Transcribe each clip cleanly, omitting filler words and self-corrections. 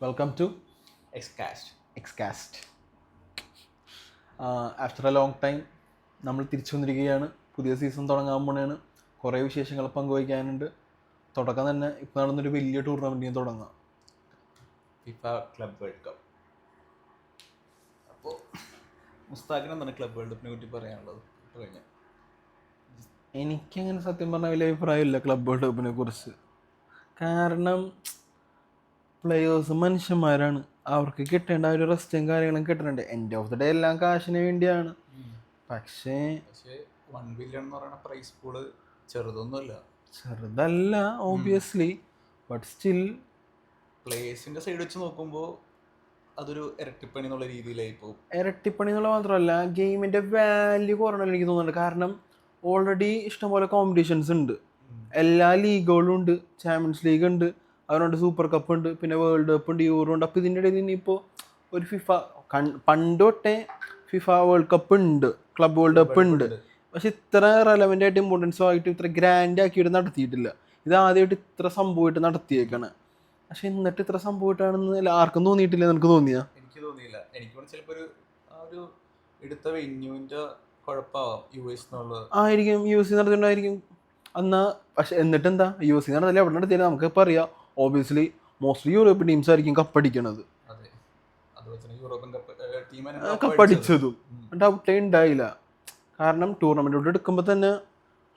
Welcome to Xcast. Xcast. After a long time നമ്മൾ തിരിച്ചു വന്നിരിക്കുകയാണ്. പുതിയ സീസൺ തുടങ്ങാൻ പോണെയാണ്. കുറേ വിശേഷങ്ങൾ പങ്കുവയ്ക്കാനുണ്ട്. തുടക്കം തന്നെ ഇപ്പോൾ നടന്നൊരു വലിയ ടൂർണമെൻറ്റിന് തുടങ്ങാം. FIFA Club World cup. അപ്പോൾ മുസ്താഖിന് എന്താണ് ക്ലബ് വേൾഡ് കപ്പിനെ പറ്റി പറയാനുള്ളത്? കഴിഞ്ഞാൽ എനിക്കങ്ങനെ സത്യം പറഞ്ഞാൽ വലിയ അഭിപ്രായമില്ല ക്ലബ് വേൾഡ് കപ്പിനെ കുറിച്ച്. കാരണം പ്ലെയേഴ്സ് മനുഷ്യന്മാരാണ്. അവർക്ക് കിട്ടേണ്ട ഒരു റെസ്റ്റും കാര്യങ്ങളും കിട്ടുന്നുണ്ട്. എൻഡ് ഓഫ് ദി ഡേ എല്ലാം കാശിന് വേണ്ടിയാണ്. പക്ഷേ 1 ബില്യൺ എന്ന് പറയുന്ന പ്രൈസ് പൂള് ചെറുതൊന്നുമല്ല. ചെറുതല്ല ഓബിയസ്ലി, ബട്ട് സ്റ്റിൽ പ്ലേയേഴ്സിന്റെ സൈഡ് വെച്ച് നോക്കുമ്പോൾ അതൊരു ഇരട്ടിപ്പണി എന്നുള്ള രീതിയിലായി പോകും. ഇരട്ടിപ്പണി എന്നുള്ള മാത്രമല്ല, ഗെയിമിൻ്റെ വാല്യൂ കുറഞ്ഞല്ലോ എനിക്ക് തോന്നുന്നുണ്ട്. കാരണം ഓൾറെഡി ഇഷ്ടംപോലെ കോമ്പറ്റീഷൻസ് ഉണ്ട്. എല്ലാ ലീഗുകളും ഉണ്ട്. ചാമ്പ്യൻസ് ലീഗ് ഉണ്ട്, അവരുണ്ട് സൂപ്പർ കപ്പ് ഉണ്ട്, പിന്നെ വേൾഡ് കപ്പ് ഉണ്ട്, യൂറോ ഉണ്ട്. അപ്പോൾ ഇതിൻ്റെ ഇടയിൽ ഇനിയിപ്പോൾ ഒരു പണ്ട് തൊട്ടേ ഫിഫ വേൾഡ് കപ്പ് ഉണ്ട്, ക്ലബ് വേൾഡ് കപ്പ് ഉണ്ട്. പക്ഷെ ഇത്ര റെലവൻ്റ് ആയിട്ട് ഇമ്പോർട്ടൻസും ആയിട്ട് ഇത്ര ഗ്രാൻഡ് ആക്കിയിട്ട് നടത്തിയിട്ടില്ല. ഇത് ആദ്യമായിട്ട് ഇത്ര സംഭവമായിട്ട് നടത്തിയേക്കാണ്. പക്ഷെ എന്നിട്ട് ഇത്ര സംഭവമായിട്ടാണെന്ന് ആർക്കും തോന്നിയിട്ടില്ല. നിനക്ക് തോന്നിയാ? എനിക്ക് തോന്നിയില്ല. എനിക്ക് ചിലപ്പോൾ ഒരു എടുത്ത വെന്യൂവിൻ്റെ കുഴപ്പമാവാം US എന്നുള്ളത്. ആയിരിക്കും, US നടത്തിയിട്ടുണ്ടായിരിക്കും എന്നാൽ. പക്ഷെ എന്നിട്ട് എന്താ, US നടത്തില്ല എവിടെ നടത്തിയാലും നമുക്കിപ്പോൾ അറിയാം. ഓബിയസ്ലി മോസ്റ്റ്ലി യൂറോപ്യൻ ടീംസ് ആയിരിക്കും കപ്പടിക്കണത്. കപ്പടിച്ചതും ഡൗട്ടേ ഉണ്ടായില്ല. കാരണം ടൂർണമെൻറ്റോട് എടുക്കുമ്പോൾ തന്നെ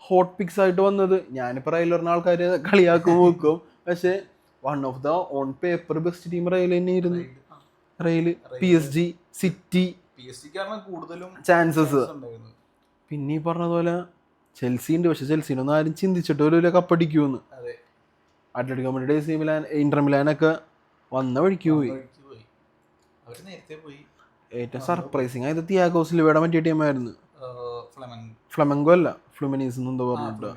ഹോട്ട് പിക്സ് ആയിട്ട് വന്നത്, ഞാനിപ്പോൾ റയൽ പറഞ്ഞ ആൾക്കാർ കളിയാക്കും നോക്കും. പക്ഷേ one of the on paper best team Real തന്നെയായിരുന്നു. റയൽ, PSG, സിറ്റി കൂടുതലും ചാൻസസ്. പിന്നെ ഈ പറഞ്ഞതുപോലെ ചെൽസി ഉണ്ട്. പക്ഷെ ചെൽസിനൊന്നും ആരും ചിന്തിച്ചിട്ട് ഒരു കപ്പടിക്കുമെന്ന്. Atletico Madrid, AC Milan, Inter മിലാനൊക്കെ വന്ന വഴിക്ക് പോയി. ഏറ്റവും സർപ്രൈസിങ് ആയത് തിയാഗോ സിൽവയുടെ മറ്റേ ടീമായിരുന്നു. ഫ്ലമെങ്കോ അല്ല, ഫ്ലുമിനീസ് എന്തോ പറഞ്ഞിട്ട്.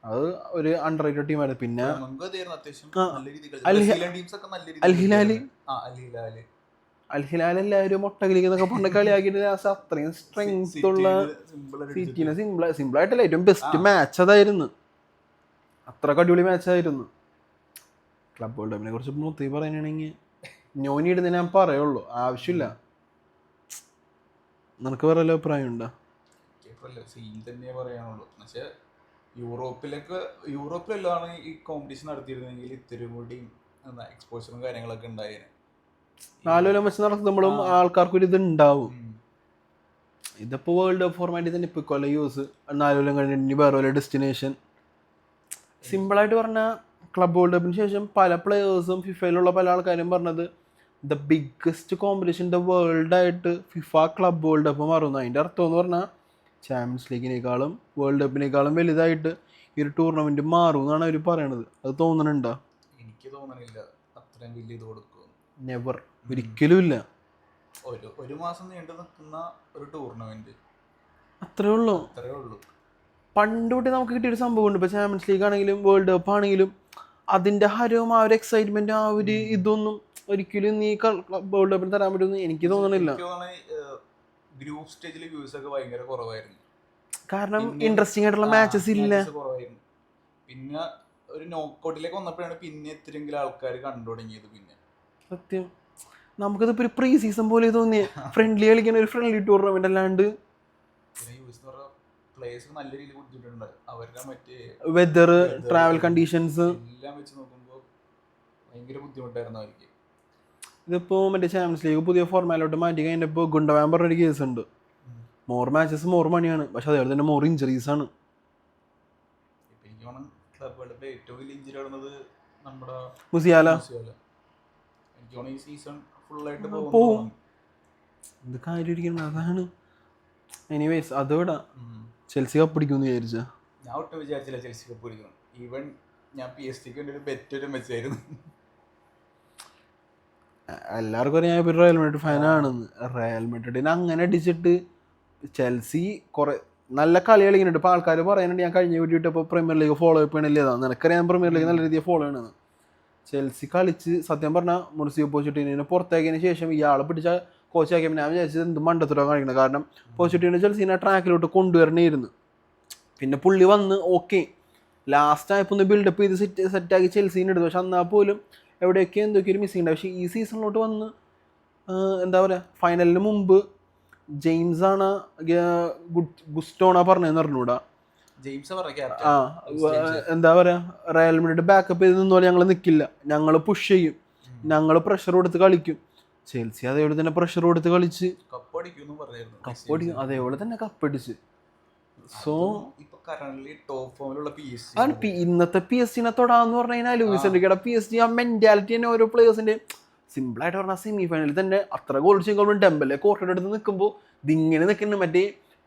അത് ഒരു അണ്ടർ റേറ്റഡ് ടീമായിരുന്നു. പിന്നെ അൽഹിലാൽ എല്ലാവരും ഒട്ടകലിക്കുന്നൊക്കെ പറഞ്ഞ കളിയാക്കിയിട്ട് അത്രയും സ്ട്രെങ്ത് ഉള്ള സിറ്റിനെ സിമ്പിളായിട്ടല്ല, ഏറ്റവും ബെസ്റ്റ് മാച്ച് അതായിരുന്നു. അത്രക്ക് അടിപൊളി മാച്ചായിരുന്നു. ക്ലബ് വേൾഡ് കപ്പിനെ കുറിച്ച് മൊത്തം പറയുകയാണെങ്കിൽ നോനി ഇടുന്ന ഞാൻ പറയുള്ളൂ, ആവശ്യമില്ല. നിനക്ക് വേറെ വല്ല അഭിപ്രായം ഉണ്ടോ? തന്നെ പറയാനുള്ളൂ. പക്ഷേ യൂറോപ്പിലെല്ലാം ഈ കോമ്പറ്റീഷൻ നടത്തിയിരുന്നെങ്കിൽ ഇത്തിരി കൂടി എക്സ്പോഷറും കാര്യങ്ങളൊക്കെ ഉണ്ടായേനെ. 4 കൊല്ലം വെച്ച് നടത്തുമ്പോഴും ആൾക്കാർക്കൊരു ഇത് ഉണ്ടാവും. ഇതിപ്പോൾ വേൾഡ് കപ്പ് ഫോർമാറ്റിൽ തന്നെ ഇപ്പോൾ കൊല്ലം യൂസ് 4 കൊല്ലം കഴിഞ്ഞിട്ട് വേറെ വല്ല ഡെസ്റ്റിനേഷൻ. സിമ്പിളായിട്ട് പറഞ്ഞാൽ ക്ലബ് വേൾഡ് കപ്പിന് ശേഷം പല പ്ലെയേഴ്സും ഫിഫയിലുള്ള പല ആൾക്കാരും പറഞ്ഞത് the biggest competition the world ആയിട്ട് ഫിഫ ക്ലബ് വേൾഡ് കപ്പ് മാറുന്നു. അതിൻ്റെ അർത്ഥം എന്ന് പറഞ്ഞാൽ ചാമ്പ്യൻസ് ലീഗിനേക്കാളും വേൾഡ് കപ്പിനേക്കാളും വലുതായിട്ട് ഈ ഒരു ടൂർണമെൻറ്റ് മാറും എന്നാണ് അവർ പറയണത്. അത് തോന്നുന്നുണ്ടോ? എനിക്ക് തോന്നണില്ല അത്രയും വലിയ ഇത് കൊടുക്കും. നെവർ, ഒരിക്കലും ഇല്ല. ഒരു മാസം നീണ്ടു നിൽക്കുന്ന ഒരു ടൂർണമെന്റ്, അത്രേ ഉള്ളൂ. പണ്ട് തൊട്ട് നമുക്ക് കിട്ടിയൊരു സംഭവമുണ്ട്. ഇപ്പോൾ ചാമ്പ്യൻസ് ലീഗ് ആണെങ്കിലും വേൾഡ് കപ്പ് ആണെങ്കിലും അതിൻ്റെ ഹരവും ആ ഒരു എക്സൈറ്റ്മെൻറ്റ് ആ ഒരു ഇതൊന്നും ഒരിക്കലും നീ വേൾഡ് കപ്പിന് തരാൻ പറ്റുമെന്ന് എനിക്ക് തോന്നണില്ല. ഗ്രൂപ്പ് സ്റ്റേജിൽ വ്യൂസ് ഒക്കെ ഭയങ്കര കുറവായിരുന്നു. കാരണം ഇൻട്രസ്റ്റിംഗ് ആയിട്ടുള്ള മാച്ചസ് ഇല്ല. പിന്നെ ഒരു നോക്കൗട്ടിലേക്ക് വന്നപ്പോഴാണ് പിന്നെ ഇത്തിരിയെങ്കിലും ആൾക്കാർ കണ്ടു തുടങ്ങിയത്. പിന്നെ സത്യം നമുക്കതിപ്പോൾ ഒരു പ്രീ സീസൺ പോലെ തോന്നിയ ഫ്രണ്ട്ലി കളിക്കുന്ന ഒരു ഫ്രണ്ട്ലി ടൂർണമെന്റ് അല്ലാണ്ട് നല്ല രീതിയിൽ ബുദ്ധിമുട്ടുണ്ട്. അവരുടെ മറ്റേ വെതർ, ട്രാവൽ കണ്ടീഷൻസ് എല്ലാം വെച്ച് നോക്കുമ്പോൾ ഭയങ്കര ബുദ്ധിമുട്ടായിരുന്നു അവർക്ക്. ഇതിപ്പോൾ മറ്റേ ചാമ്പ്യൻസ് ലീഗ് പുതിയ ഫോർമാറ്റിലോട്ട് മാറ്റി കഴിഞ്ഞപ്പോൾ ഗുണ്ടവാൻ പറഞ്ഞൊരു കേസ് ഉണ്ട്. മോർ മാച്ചസ് മോർ മണിയാണ്, പക്ഷെ അതേപോലെ തന്നെ മോർ ഇഞ്ചറീസ് ആണ്. ഏറ്റവും വലിയ ഇഞ്ചറി ആവുന്നത് നമ്മുടെ മുസിയാല. ഈ സീസൺ ഫുള്ളായിട്ട് പോവും. ഇത് കാര്യം അതാണ്. എനിവേസ് അതോടാ ചെൽസി കപ്പ് പിടിക്കുമെന്ന് വിചാരിച്ചാ? ഞാൻ ഒട്ടും വിചാരിച്ചില്ല ചെൽസി കപ്പ് പിടിക്കണം. ഈവൻ ഞാൻ PSG വേണ്ടി ഒരു ബെറ്റ് ഒരു മെച്ചായിരുന്നു. എല്ലാവർക്കും അറിയാം ഞാൻ റയൽ മാഡ്രിഡ് ഫാനാണെന്ന്. റയൽ മാഡ്രിഡിനെ അങ്ങനെ അടിച്ചിട്ട് ചെൽസി കുറെ നല്ല കളി കളിക്കുന്നുണ്ട്. ഇപ്പോൾ ആൾക്കാർ പറയുന്നുണ്ട് ഞാൻ കഴിഞ്ഞ വീഡിയോ ഇപ്പോൾ പ്രീമിയർ ലീഗ് ഫോളോ അപ്പ് ചെയ്യണില്ലേതാണ്. നിനക്കറിയാം പ്രീമിയർ ലീഗ് നല്ല രീതിയിൽ ഫോളോ ചെയ്യണമെന്ന്. ചെൽസി കളിച്ച് സത്യം പറഞ്ഞാൽ മുർസിയോ പോച്ചറ്റിനോനെ പുറത്താക്കിയതിന് ശേഷം ഇയാളെ പിടിച്ച കോച്ചാക്കിയപ്പോൾ ഞാൻ വിചാരിച്ചത് എന്ത് മണ്ടത്തരമാണ് കാണിക്കുന്നത്. കാരണം പോച്ചറ്റിനോ ചെൽസിനെ ട്രാക്കിലോട്ട് കൊണ്ടുവരണമായിരുന്നു. പിന്നെ പുള്ളി വന്ന് ഓക്കെ ലാസ്റ്റ് ആയപ്പോൾ ഒന്ന് ബിൽഡപ്പ് ചെയ്ത് സെറ്റാക്കി ചെൽസീനെ എടുത്തു. പക്ഷെ എന്നാൽ പോലും എവിടെയൊക്കെ എന്തൊക്കെ ഒരു മിസ്സിംഗ് ഉണ്ട്. പക്ഷേ ഈ സീസണിലോട്ട് വന്ന് എന്താ പറയുക, ഫൈനലിന് മുമ്പ് ജെയിംസ് ആണ് ഗുസ്റ്റോണാ പറഞ്ഞതെന്ന് അറിഞ്ഞൂടാ. ആ എന്താ പറയാ, റയൽ മാഡ്രിഡ് ബാക്കപ്പ് ചെയ്ത് നിന്നോലെ ഞങ്ങൾ നിൽക്കില്ല, ഞങ്ങൾ പുഷ് ചെയ്യും, ഞങ്ങൾ പ്രഷർ കൊടുത്ത് കളിക്കും. ചെൽസി അതേപോലെ തന്നെ പ്രഷർ കൊടുത്ത് കളിച്ച് കപ്പടിക്കും, അതേപോലെ തന്നെ കപ്പടിച്ച്. സോ ഇന്നത്തെ PSG തൊടാന്ന് പറഞ്ഞു കഴിഞ്ഞാൽ ലൂയിസ് എൻറിക്കയുടെ PSG ആ മെന്റാലിറ്റി തന്നെ ഓരോ പ്ലേയേഴ്സിന്റെ സിമ്പിളായിട്ട് പറഞ്ഞാൽ സെമി ഫൈനലിൽ തന്നെ അത്ര ഗോൾ ചെയ്യുമ്പോൾ ഡെമ്പലെ കോർട്ടിന്റെ അടുത്ത് നിൽക്കുമ്പോൾ ഇതിങ്ങനെ നിൽക്കുന്നു, മറ്റേ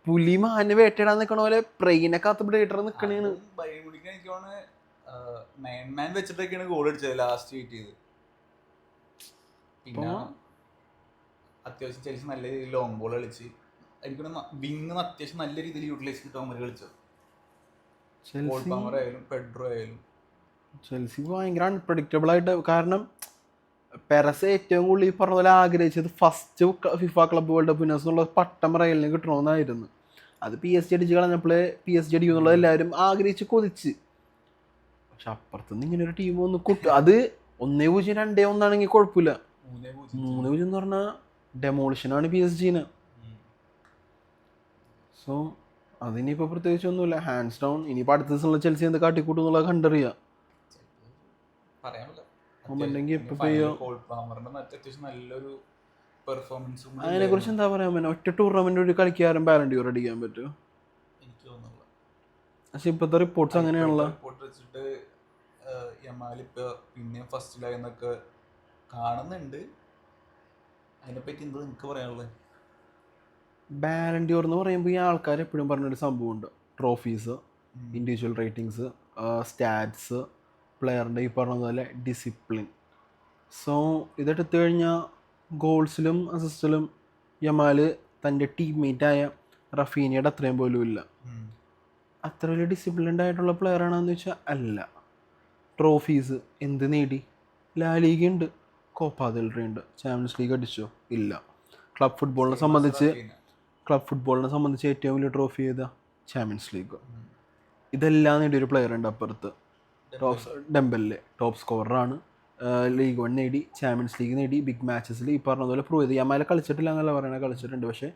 പുലി മാന് വേട്ടയിടാൻ നിൽക്കണ പോലെ പ്രൈനെ കാത്ത് ബ്രേറ്റർ നിൽക്കണേന്ന്. വെച്ചിട്ടൊക്കെയാണ് ഗോൾ അടിച്ചത് ലാസ്റ്റ് വെയിറ്റ് ചെയ്ത്. പിന്നെ അത്യാവശ്യം ചെൽസി നല്ല രീതിയിൽ ലോങ് ബോൾ കളിച്ച് എനിക്ക് വിങ് അത്യാവശ്യം നല്ല രീതിയിൽ യൂട്ടിലൈസ് കിട്ടാൻ അവർ കളിച്ചത്. ആയാലും പെഡ്രോ ആയാലും ചെൽസി ഭയങ്കര അൺപ്രഡിക്റ്റബിൾ ആയിട്ട്. കാരണം പെരസ് ഏറ്റവും കൂടുതൽ ഈ പറഞ്ഞ പോലെ ആഗ്രഹിച്ചത് first FIFA Club World cup winners എന്നുള്ള പട്ടം റയലിന് കിട്ടണമെന്നായിരുന്നു. അത് PSG അടിച്ച് കളഞ്ഞപ്പോൾ PSG അടിക്കും എന്നുള്ളത് എല്ലാവരും ആഗ്രഹിച്ച് കൊതിച്ച്. പക്ഷെ അപ്പുറത്തുനിന്ന് ഇങ്ങനെ ഒരു ടീം ഒന്ന് അത് 1-0 2-1 കുഴപ്പമില്ല, 3-0 എന്ന് പറഞ്ഞാൽ ഡെമോളിഷനാണ് PSG-ന്. സോ അതിനിപ്പോൾ പ്രത്യേകിച്ച് ഒന്നുമില്ല, ഹാൻഡ്സ് ഡൗൺ. ഇനിയിപ്പോൾ അടുത്ത ദിവസമുള്ള ചെൽസി എന്ത് കാട്ടിക്കൂട്ടും എന്നുള്ളത് കണ്ടറിയാം. അതിനെ കുറിച്ച് എന്താ പറയാൻ പറ്റുക? ഒറ്റ ടൂർണമെന്റ് ഒരു കളിക്കാരൻ ബാലൻ ഡി ഓർ അടിക്കാൻ പറ്റുമോ? പക്ഷെ ഇപ്പോഴത്തെ റിപ്പോർട്ട്സ് അങ്ങനെയാണല്ലോ. പിന്നെ ഫസ്റ്റിലായെന്നൊക്കെ കാണുന്നുണ്ട്. അതിനെപ്പറ്റി എന്താ നിങ്ങൾക്ക് പറയാനുള്ളത്? ബാലൻ ഡി ഓർ എന്ന് പറയുമ്പോൾ ഈ ആൾക്കാർ എപ്പോഴും പറഞ്ഞൊരു സംഭവമുണ്ട്, ട്രോഫീസ്, ഇൻഡിവിജ്വൽ റേറ്റിങ്സ്, സ്റ്റാറ്റ്സ്, പ്ലെയറിൻ്റെ ഈ പറഞ്ഞതുപോലെ ഡിസിപ്ലിൻ. സോ ഇതെടുത്തു കഴിഞ്ഞാൽ ഗോൾസിലും അസിസ്റ്റിലും യമാൽ തൻ്റെ ടീംമേറ്റായ റഫീനിയുടെ അത്രയും പോലും ഇല്ല. അത്ര വലിയ ഡിസിപ്ലിൻഡ് ആയിട്ടുള്ള പ്ലെയർ ആണെന്ന് വെച്ചാൽ അല്ല. ട്രോഫീസ് എന്ത് നേടി? ലാ ലീഗ ഉണ്ട്, കോപ്പ ദെൽ റേ ഉണ്ട്, ചാമ്പ്യൻസ് ലീഗ് അടിച്ചോ? ഇല്ല. ക്ലബ് ഫുട്ബോളിനെ സംബന്ധിച്ച് ഏറ്റവും വലിയ ട്രോഫി ചെയ്ത ചാമ്പ്യൻസ് ലീഗ്. ഇതെല്ലാം നേടിയൊരു പ്ലെയർ ഉണ്ട് അപ്പുറത്ത്, ഡെമ്പലെ ടോപ്പ് സ്കോററാണ്, ലീഗ് 1 നേടി, ചാമ്പ്യൻസ് ലീഗ് നേടി, ബിഗ് മാച്ചസിൽ ഈ പറഞ്ഞതുപോലെ പ്രൂവ് ചെയ്ത്. യമാല കളിച്ചിട്ടില്ല എന്നല്ല പറയണത്, കളിച്ചിട്ടുണ്ട്. പക്ഷേ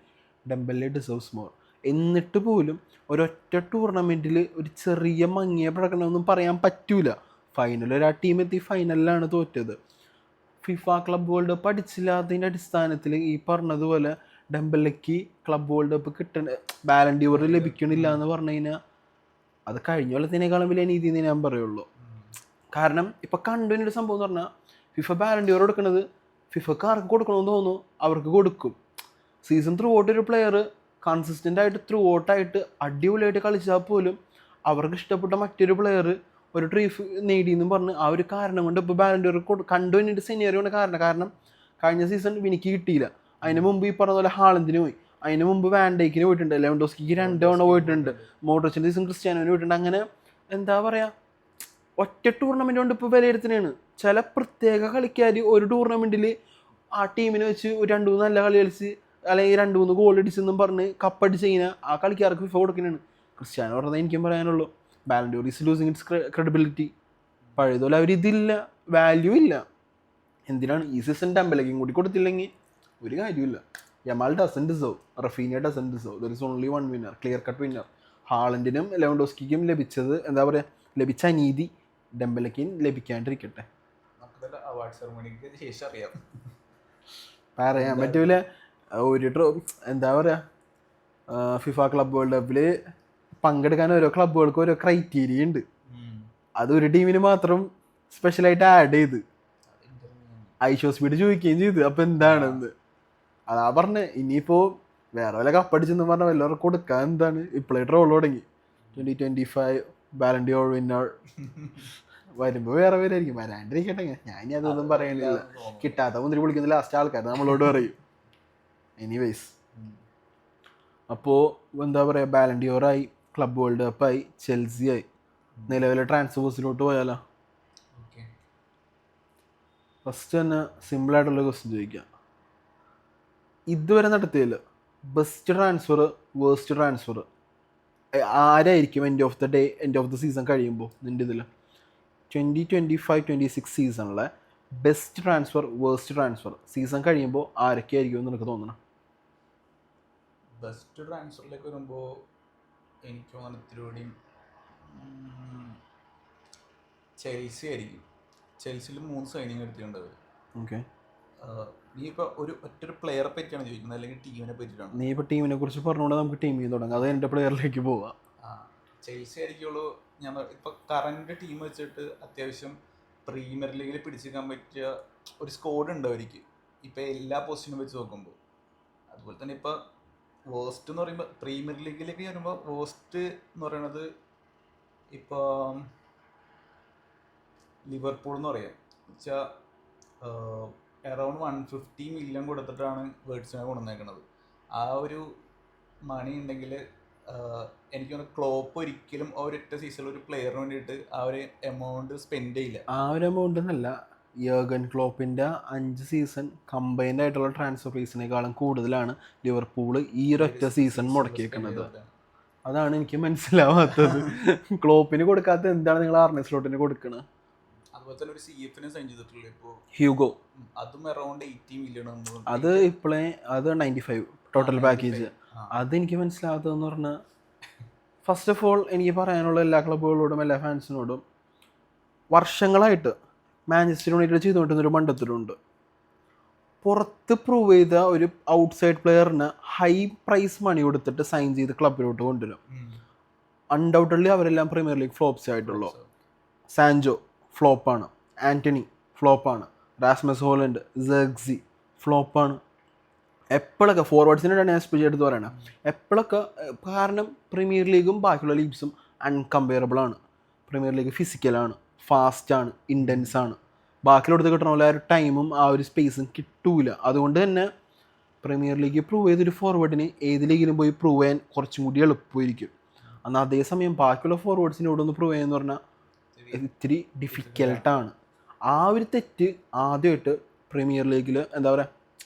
ഡെമ്പലെ ഡിസേർവ്സ് മോർ. എന്നിട്ട് പോലും ഒരൊറ്റ ടൂർണമെൻറ്റിൽ ഒരു ചെറിയ മങ്ങിയ പ്രകടനമൊന്നും പറയാൻ പറ്റൂല. ഫൈനൽ ആ ടീം എത്തി, ഫൈനലിലാണ് തോറ്റത്. ഫിഫ ക്ലബ് വേൾഡ് കപ്പ് അടിച്ചില്ലാത്തതിൻ്റെ അടിസ്ഥാനത്തിൽ ഈ പറഞ്ഞതുപോലെ ഡെമ്പലയ്ക്ക് Club World Cup Ballon d'Or ലഭിക്കണില്ല എന്ന് പറഞ്ഞു കഴിഞ്ഞാൽ അത് കഴിഞ്ഞ കൊല്ലത്തിനേക്കാളും വലിയ നീതി എന്ന് ഞാൻ പറയുള്ളൂ. കാരണം ഇപ്പം കണ്ടുവിനൊരു സംഭവം എന്ന് പറഞ്ഞാൽ ഫിഫ ബാലൻ ഡി ഓർ കൊടുക്കുന്നത് ഫിഫക്ക് ആർക്ക് കൊടുക്കണമെന്ന് തോന്നുന്നു അവർക്ക് കൊടുക്കും. സീസൺ ത്രൂ ഔട്ട് ഒരു പ്ലെയർ കൺസിസ്റ്റൻ്റ് ആയിട്ട് ത്രൂ ഔട്ടായിട്ട് അടിപൊളിയായിട്ട് കളിച്ചാൽ പോലും അവർക്ക് ഇഷ്ടപ്പെട്ട മറ്റൊരു പ്ലെയർ ഒരു ട്രോഫി നേടിയെന്നും പറഞ്ഞ് ആ ഒരു കാരണം കൊണ്ട് ഇപ്പോൾ ബാലൻ ഡി ഓർ കണ്ടുവിൻ്റെ സെനിയറിയാണ് കാരണം കഴിഞ്ഞ സീസൺ വിനിക്ക് കിട്ടിയില്ല. അതിന് മുമ്പ് ഈ പറഞ്ഞ പോലെ ഹാളന്തിന് പോയി, അതിന് മുമ്പ് വാൻഡൈക്കിന് പോയിട്ടുണ്ട്, ലെവൻഡോസ്കിക്ക് 2 തവണ പോയിട്ടുണ്ട്, മോഡ്രിച്ചിൻ്റെ സീസൺ ക്രിസ്ത്യാനോന് പോയിട്ടുണ്ട്. അങ്ങനെ എന്താ പറയുക, ഒറ്റ ടൂർണമെൻ്റ് കൊണ്ട് ഇപ്പോൾ വിലയിരുത്തുന്നതാണ്. ചില പ്രത്യേക കളിക്കാർ ഒരു ടൂർണമെൻറ്റിൽ ആ ടീമിനെ വെച്ച് ഒരു 2-3 നല്ല കളി കളിച്ച് അല്ലെങ്കിൽ 2-3 ഗോൾ അടിച്ചെന്നും പറഞ്ഞ് കപ്പടിച്ച് കഴിഞ്ഞാൽ ആ കളിക്കാർക്ക് ഫിഫ കൊടുക്കുന്നതാണ്. ക്രിസ്ത്യാനോ പറഞ്ഞത് എനിക്കും പറയാനുള്ളൂ, Ballon d'Or is losing its credibility. പഴയതുപോലെ അവരിതില്ല, വാല്യൂ ഇല്ല. എന്തിനാണ് ഈ സീസൺ ഡെമ്പലയ്ക്കും കൂടി കൊടുത്തില്ലെങ്കിൽ ഒരു കാര്യമില്ല. Yamal doesn't deserve, Raphinha doesn't deserve. There is only one winner, clear cut winner. ഹാളൻഡിനും ലെവൻഡോസ്കിക്കും ലഭിച്ചത് എന്താ പറയുക, ലഭിച്ച അനീതി ഡെമ്പലയ്ക്കും ലഭിക്കാണ്ടിരിക്കട്ടെ. പറയാൻ പറ്റൂല. ഒരു എന്താ പറയുക, ഫിഫ ക്ലബ് വേൾഡ് കപ്പിൽ പങ്കെടുക്കാൻ ഓരോ ക്ലബ്ബുകൾക്ക് ഓരോ ക്രൈറ്റീരിയ ഉണ്ട്. അത് ഒരു ടീമിന് മാത്രം സ്പെഷ്യലായിട്ട് ആഡ് ചെയ്ത് ഐഷോ സ്പീഡ് ചോദിക്കുകയും ചെയ്തു. അപ്പം എന്താണെന്ന് അതാ പറഞ്ഞത്. ഇനിയിപ്പോൾ വേറെ വല്ല കപ്പടിച്ചെന്ന് പറഞ്ഞാൽ വല്ലവർക്ക് കൊടുക്കാൻ എന്താണ്, ഇപ്പോഴേ ട്രോൾ തുടങ്ങി. 2025 ബാലൻ ഡി ഓർ വിന്നർ വരുമ്പോൾ വേറെ പേരായിരിക്കും, വരാണ്ടിരിക്കട്ടെ. ഞാൻ ഇനി അതൊന്നും പറയുന്നില്ല, കിട്ടാത്ത മുന്തിരി വിളിക്കുന്ന ലാസ്റ്റ് ആൾക്കാർ നമ്മളോട് പറയും. എനിവേസ്, അപ്പോൾ എന്താ പറയുക, ബാലൻ ഡി ഓർ ആയി, ക്ലബ് വേൾഡ് കപ്പായി, ചെൽസി ആയി. നിലവിലെ ട്രാൻസ്ഫേഴ്സിലോട്ട് പോയാലോ? ഫസ്റ്റ് തന്നെ സിമ്പിളായിട്ടുള്ള ക്വസ്റ്റ്യൻ ചോദിക്കാം. ഇതുവരെ നടത്തിയതിൽ ബെസ്റ്റ് ട്രാൻസ്ഫർ, വേസ്റ്റ് ട്രാൻസ്ഫർ ആരായിരിക്കും എൻഡ് ഓഫ് ദ സീസൺ കഴിയുമ്പോൾ? നിൻ്റെ ഇതിൽ 2025-26 സീസണിലെ best transfer waste transfer season കഴിയുമ്പോൾ ആരൊക്കെയായിരിക്കും എന്ന് എനിക്ക് തോന്നണം? ബെസ്റ്റ് ട്രാൻസ്ഫറിലേക്ക് വരുമ്പോൾ എനിക്ക് തോന്നുന്നു ഇത്തിരി കൂടി ചെൽസി ആയിരിക്കും. ചെൽസിയിൽ 3 സൈനിങ് എടുത്തിട്ടുണ്ട് അവർ. ഓക്കെ, നീ ഇപ്പോൾ ഒറ്റൊരു പ്ലെയറെ പറ്റിയാണ് ചോദിക്കുന്നത് അല്ലെങ്കിൽ ടീമിനെ പറ്റിയിട്ടാണ്? നീ ഇപ്പോൾ ടീമിനെ കുറിച്ച് പറഞ്ഞുകൊണ്ട് നമുക്ക് ടീമിൽ തുടങ്ങാം, അത് എൻ്റെ പ്ലെയറിലേക്ക് പോവാം. ചെൽസി ആയിരിക്കുള്ളൂ. ഞാൻ ഇപ്പോൾ കറണ്ട് ടീം വെച്ചിട്ട് അത്യാവശ്യം പ്രീമിയർ ലീഗിൽ പിടിച്ചെടുക്കാൻ പറ്റിയ ഒരു സ്കോഡ് ഉണ്ട് അവർക്ക് ഇപ്പോൾ എല്ലാ പൊസിഷനും വെച്ച് നോക്കുമ്പോൾ. അതുപോലെ തന്നെ ഇപ്പോൾ വേസ്റ്റ് എന്ന് പറയുമ്പോൾ പ്രീമിയർ ലീഗിലേക്ക് വരുമ്പോൾ വേസ്റ്റ് എന്ന് പറയുന്നത് ഇപ്പോൾ ലിവർപൂൾ എന്ന് പറയാം. വെച്ചാൽ അറൗണ്ട് 150 മില്യൺ കൊടുത്തിട്ടാണ് വേർഡ്സിനെ കൊണ്ടുവന്നേക്കുന്നത്. ആ ഒരു മണി ഉണ്ടെങ്കിൽ എനിക്ക് തോന്നുന്നു ക്ലോപ്പ് ഒരിക്കലും ഒരൊറ്റ സീസണിൽ ഒരു പ്ലെയറിന് വേണ്ടിയിട്ട് ആ ഒരു എമൗണ്ട് സ്പെൻഡ് ചെയ്യില്ല. ആ ഒരു എമൗണ്ട് എന്നല്ല, യർഗൻ ക്ലോപ്പിൻ്റെ 5 സീസൺ കമ്പൈൻഡ് ആയിട്ടുള്ള ട്രാൻസ്ഫർ ഫീസിനേക്കാളും കൂടുതലാണ് ലിവർപൂൾ ഈ ഒരൊറ്റ സീസൺ മുടക്കിയേക്കുന്നത്. അതാണ് എനിക്ക് മനസ്സിലാവാത്തത്. ക്ലോപ്പിന് കൊടുക്കാത്ത എന്താണ് നിങ്ങൾ ആർനെ സ്ലോട്ടിന് കൊടുക്കുന്നത്? അതുപോലെ തന്നെ ഒരു CF സൈൻ ചെയ്തിട്ടുള്ളൂ ഇപ്പോൾ, ഹ്യൂഗോ. അതും അറൗണ്ട് 80 മില്യൺ. അത് ഇപ്പോഴേ അത് 95 ടോട്ടൽ പാക്കേജ്. അതെനിക്ക് മനസ്സിലാകാത്തതെന്ന് പറഞ്ഞാൽ, ഫസ്റ്റ് ഓഫ് ഓൾ എനിക്ക് പറയാനുള്ള എല്ലാ ക്ലബ്ബുകളോടും എല്ലാ ഫാൻസിനോടും, വർഷങ്ങളായിട്ട് മാഞ്ചസ്റ്റർ യുണൈറ്റഡ് ചെയ്തുകൊണ്ടിരുന്നൊരു മണ്ടത്തിലുണ്ട്. പുറത്ത് പ്രൂവ് ചെയ്ത ഒരു ഔട്ട്സൈഡ് പ്ലെയറിന് ഹൈ പ്രൈസ് മണി കൊടുത്തിട്ട് സൈൻ ചെയ്ത് ക്ലബിലോട്ട് കൊണ്ടുവരും. അൺഡൗട്ടഡ്ലി അവരെല്ലാം പ്രീമിയർ ലീഗ് ഫ്ലോപ്സ് ആയിട്ടുള്ളൂ. സാൻജോ ഫ്ലോപ്പാണ്, ആൻ്റണി ഫ്ലോപ്പാണ്, റാസ്മസ് ഹോലൻഡ്, സെർക്സി ഫ്ലോപ്പാണ്. എപ്പോഴൊക്കെ ഫോർവേഡ്സിനാണ് ഞാൻ സ്പെഷ്യൽ എടുത്ത് പറയണം, എപ്പോഴൊക്കെ. കാരണം പ്രീമിയർ ലീഗും ബാക്കിയുള്ള ലീഗ്സും അൺകമ്പയറബിൾ ആണ്. പ്രീമിയർ ലീഗ് ഫിസിക്കലാണ്, ഫാസ്റ്റാണ്, ഇൻറ്റൻസ് ആണ്. ബാക്കിയുള്ളടത്ത് കിട്ടണ പോലെ ആ ഒരു ടൈമും ആ ഒരു സ്പേസും കിട്ടൂല. അതുകൊണ്ട് തന്നെ പ്രീമിയർ ലീഗ് പ്രൂവ് ചെയ്തൊരു ഫോർവേഡിന് ഏത് ലീഗിലും പോയി പ്രൂവ് ചെയ്യാൻ കുറച്ചും കൂടി എളുപ്പമായിരിക്കും. എന്നാൽ അതേസമയം ബാക്കിയുള്ള ഫോർവേഡ്സിനോടൊന്ന് പ്രൂവ് ചെയ്യാന്ന് പറഞ്ഞാൽ ഇത്തിരി ഡിഫിക്കൽട്ടാണ്. ആ ഒരു തെറ്റ് ആദ്യമായിട്ട് പ്രീമിയർ ലീഗിൽ എന്താ പറയുക,